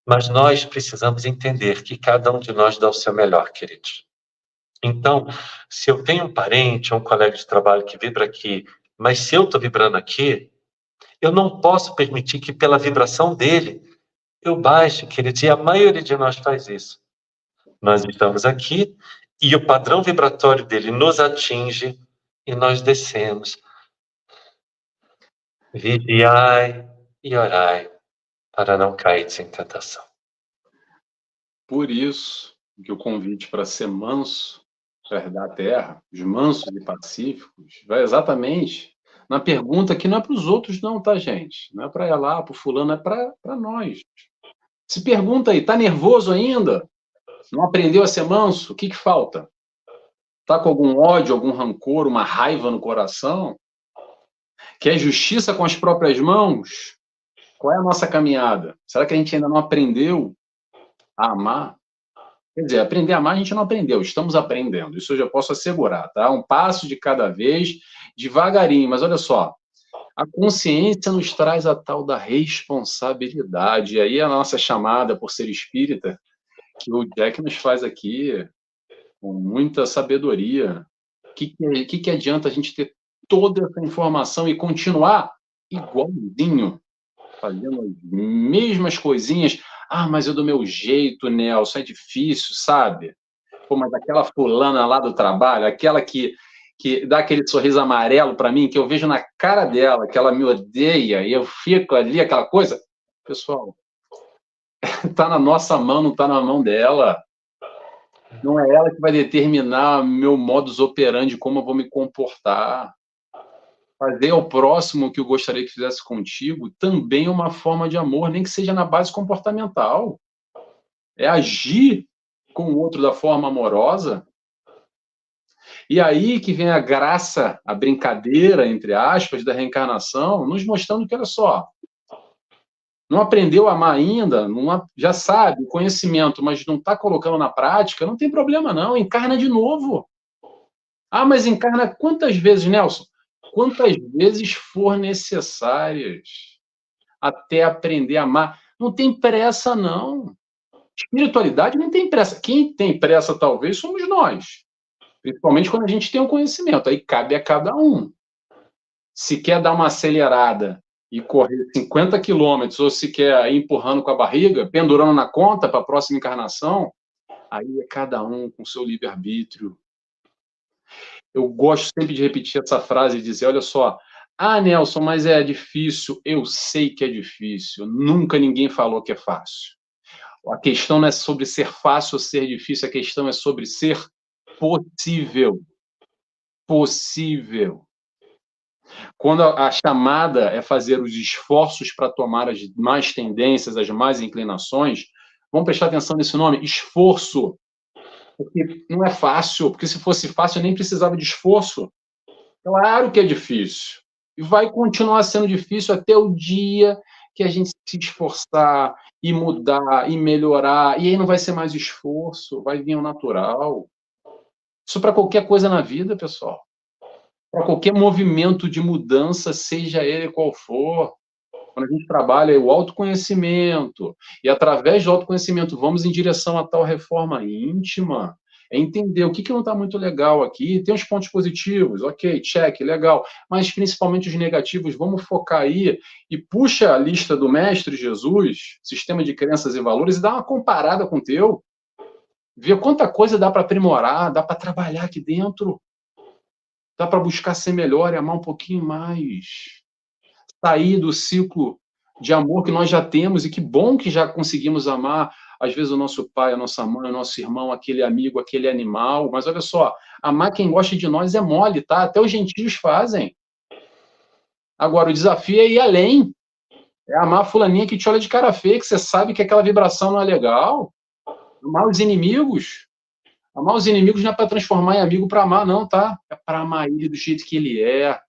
Mas nós precisamos entender que cada um de nós dá o seu melhor, queridos. Então, se eu tenho um parente ou um colega de trabalho que vibra aqui, mas se eu estou vibrando aqui, eu não posso permitir que pela vibração dele eu baixo, queridos, e a maioria de nós faz isso. Nós estamos aqui e o padrão vibratório dele nos atinge e nós descemos. Vigiai e orai para não cair em tentação. Por isso que o convite para ser manso, para herdar a terra, os mansos e pacíficos, vai exatamente na pergunta que não é para os outros não, tá, gente? Não é para ela, para o fulano, é para nós. Se pergunta aí, tá nervoso ainda? Não aprendeu a ser manso? O que que falta? Tá com algum ódio, algum rancor, uma raiva no coração? Quer justiça com as próprias mãos? Qual é a nossa caminhada? Será que a gente ainda não aprendeu a amar? Quer dizer, aprender a amar a gente não aprendeu, estamos aprendendo, isso eu já posso assegurar, tá? Um passo de cada vez, devagarinho, mas olha só, a consciência nos traz a tal da responsabilidade, e aí a nossa chamada por ser espírita, que o Jack nos faz aqui com muita sabedoria. O que adianta a gente ter toda essa informação e continuar igualzinho, fazendo as mesmas coisinhas? Ah, mas eu do meu jeito, Nelson, é difícil, sabe? Pô, mas aquela fulana lá do trabalho, aquela que dá aquele sorriso amarelo para mim, que eu vejo na cara dela, que ela me odeia, e eu fico ali, aquela coisa. Pessoal, tá na nossa mão, não tá na mão dela. Não é ela que vai determinar meu modus operandi, como eu vou me comportar. Fazer ao próximo o que eu gostaria que fizesse contigo também é uma forma de amor, nem que seja na base comportamental. É agir com o outro da forma amorosa. E aí que vem a graça, a brincadeira, entre aspas, da reencarnação, nos mostrando que, olha só, não aprendeu a amar ainda, já sabe o conhecimento, mas não está colocando na prática, não tem problema não, encarna de novo. Ah, mas encarna quantas vezes, Nelson? Quantas vezes for necessárias até aprender a amar. Não tem pressa, não. Espiritualidade não tem pressa. Quem tem pressa, talvez, somos nós. Principalmente quando a gente tem o conhecimento. Aí cabe a cada um. Se quer dar uma acelerada e correr 50 quilômetros, ou se quer ir empurrando com a barriga, pendurando na conta para a próxima encarnação, aí é cada um com seu livre-arbítrio. Eu gosto sempre de repetir essa frase e dizer, olha só, ah, Nelson, mas é difícil. Eu sei que é difícil. Nunca ninguém falou que é fácil. A questão não é sobre ser fácil ou ser difícil, a questão é sobre ser possível. Possível. Quando a chamada é fazer os esforços para tomar as más tendências, as más inclinações, vamos prestar atenção nesse nome, esforço. Porque não é fácil, porque se fosse fácil eu nem precisava de esforço. Claro que é difícil. E vai continuar sendo difícil até o dia que a gente se esforçar e mudar e melhorar. E aí não vai ser mais esforço, vai vir o natural. Isso para qualquer coisa na vida, pessoal. Para qualquer movimento de mudança, seja ele qual for. Quando a gente trabalha o autoconhecimento, e através do autoconhecimento vamos em direção a tal reforma íntima, é entender o que não está muito legal aqui, tem os pontos positivos, ok, check, legal, mas principalmente os negativos, vamos focar aí e puxa a lista do Mestre Jesus, sistema de crenças e valores, e dá uma comparada com o teu, vê quanta coisa dá para aprimorar, dá para trabalhar aqui dentro, dá para buscar ser melhor e amar um pouquinho mais. Sair do ciclo de amor que nós já temos, e que bom que já conseguimos amar, às vezes, o nosso pai, a nossa mãe, o nosso irmão, aquele amigo, aquele animal, mas olha só, amar quem gosta de nós é mole, tá? Até os gentios fazem. Agora, o desafio é ir além, é amar a fulaninha que te olha de cara feia, que você sabe que aquela vibração não é legal, amar os inimigos não é para transformar em amigo para amar, não, tá? É para amar ele do jeito que ele é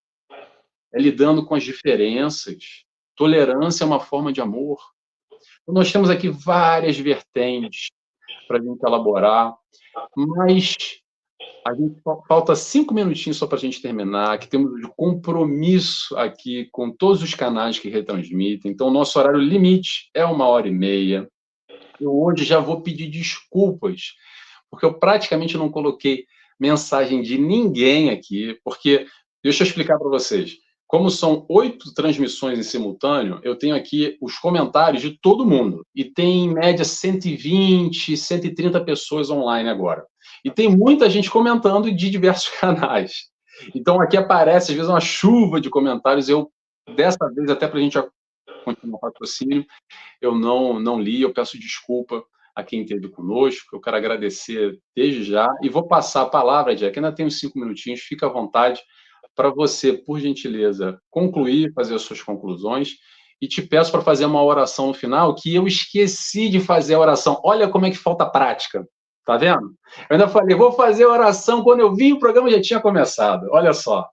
lidando com as diferenças. Tolerância é uma forma de amor. Então, nós temos aqui várias vertentes para a gente elaborar, mas a gente falta 5 minutinhos só para a gente terminar, que temos um compromisso aqui com todos os canais que retransmitem. Então, o nosso horário limite é 1h30. Eu hoje já vou pedir desculpas, porque eu praticamente não coloquei mensagem de ninguém aqui, porque, deixa eu explicar para vocês, como são 8 transmissões em simultâneo, eu tenho aqui os comentários de todo mundo, e tem, em média, 120, 130 pessoas online agora. E tem muita gente comentando de diversos canais. Então, aqui aparece, às vezes, uma chuva de comentários. Dessa vez, até para a gente continuar o raciocínio. Eu não li, eu peço desculpa a quem esteve conosco, eu quero agradecer desde já, e vou passar a palavra, Jack, ainda tenho 5 minutinhos, fica à vontade para você, por gentileza, concluir, fazer as suas conclusões, e te peço para fazer uma oração no final, que eu esqueci de fazer a oração. Olha como é que falta prática, tá vendo? Eu ainda falei, vou fazer a oração, quando eu vi o programa já tinha começado, olha só.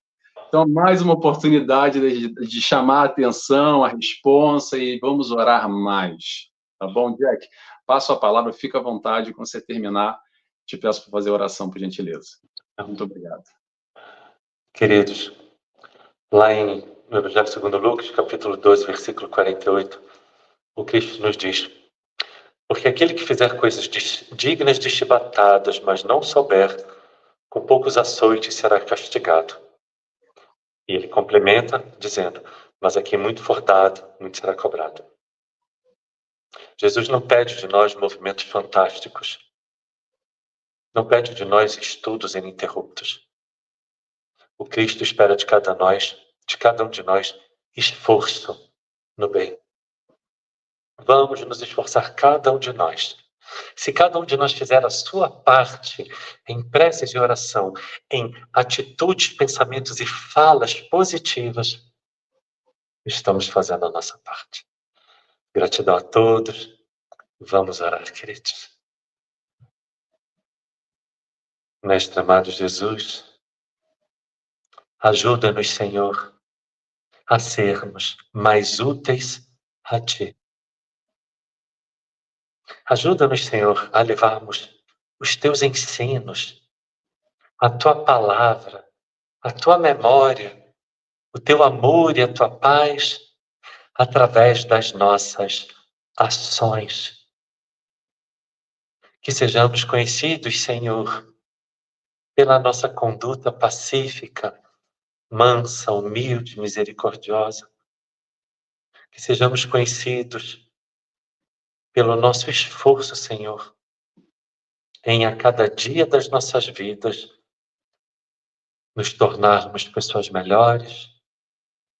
Então, mais uma oportunidade de chamar a atenção, a responsa, e vamos orar mais. Tá bom, Jack? Passo a palavra, fica à vontade, quando você terminar, te peço para fazer a oração, por gentileza. Muito obrigado. Queridos, lá no Evangelho segundo Lucas, capítulo 12, versículo 48, o Cristo nos diz: porque aquele que fizer coisas dignas de chibatadas, mas não souber, com poucos açoites será castigado. E ele complementa dizendo: mas aqui muito for dado, muito será cobrado. Jesus não pede de nós movimentos fantásticos. Não pede de nós estudos ininterruptos. O Cristo espera de cada um de nós, esforço no bem. Vamos nos esforçar, cada um de nós. Se cada um de nós fizer a sua parte em preces e oração, em atitudes, pensamentos e falas positivas, estamos fazendo a nossa parte. Gratidão a todos. Vamos orar, queridos. Mestre amado Jesus, ajuda-nos, Senhor, a sermos mais úteis a Ti. Ajuda-nos, Senhor, a levarmos os Teus ensinos, a Tua palavra, a Tua memória, o Teu amor e a Tua paz, através das nossas ações. Que sejamos conhecidos, Senhor, pela nossa conduta pacífica, mansa, humilde, misericordiosa. Que sejamos conhecidos pelo nosso esforço, Senhor, em a cada dia das nossas vidas nos tornarmos pessoas melhores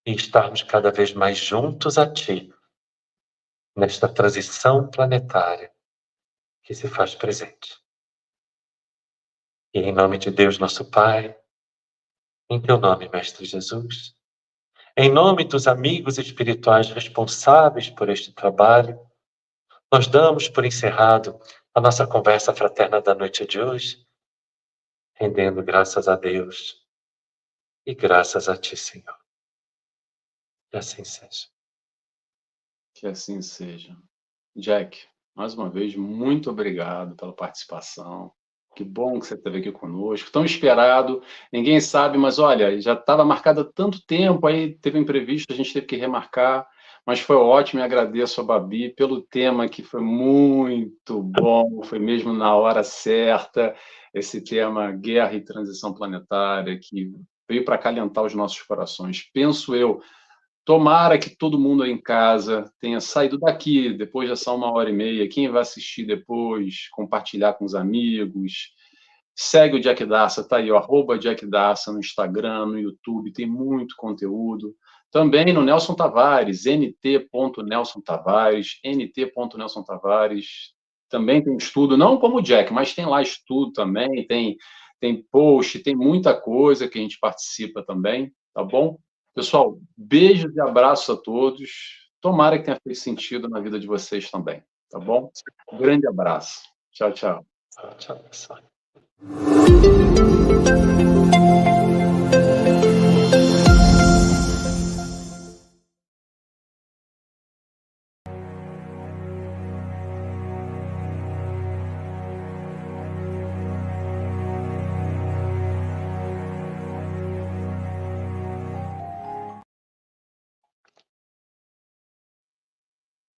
e estarmos cada vez mais juntos a Ti, nesta transição planetária que se faz presente. E em nome de Deus, nosso Pai, em Teu nome, Mestre Jesus, em nome dos amigos espirituais responsáveis por este trabalho, nós damos por encerrado a nossa conversa fraterna da noite de hoje, rendendo graças a Deus e graças a Ti, Senhor. Que assim seja. Que assim seja. Jack, mais uma vez, muito obrigado pela participação. Que bom que você esteve aqui conosco. Tão esperado, ninguém sabe, mas olha, já estava marcado há tanto tempo, aí teve um imprevisto, a gente teve que remarcar, mas foi ótimo e agradeço a Babi pelo tema que foi muito bom, foi mesmo na hora certa, esse tema guerra e transição planetária, que veio para acalentar os nossos corações. Penso eu, tomara que todo mundo aí em casa tenha saído daqui, depois dessa 1h30. Quem vai assistir depois, compartilhar com os amigos. Segue o Jack Dassa, tá aí, ó, @Jack Dassa no Instagram, no YouTube, tem muito conteúdo. Também no Nelson Tavares, nt.Nelson Tavares, nt.Nelson Tavares. Também tem estudo, não como o Jack, mas tem lá estudo também, tem post, tem muita coisa que a gente participa também, tá bom? Pessoal, beijos e abraços a todos. Tomara que tenha feito sentido na vida de vocês também, tá bom? Um grande abraço. Tchau, tchau. Tchau, pessoal.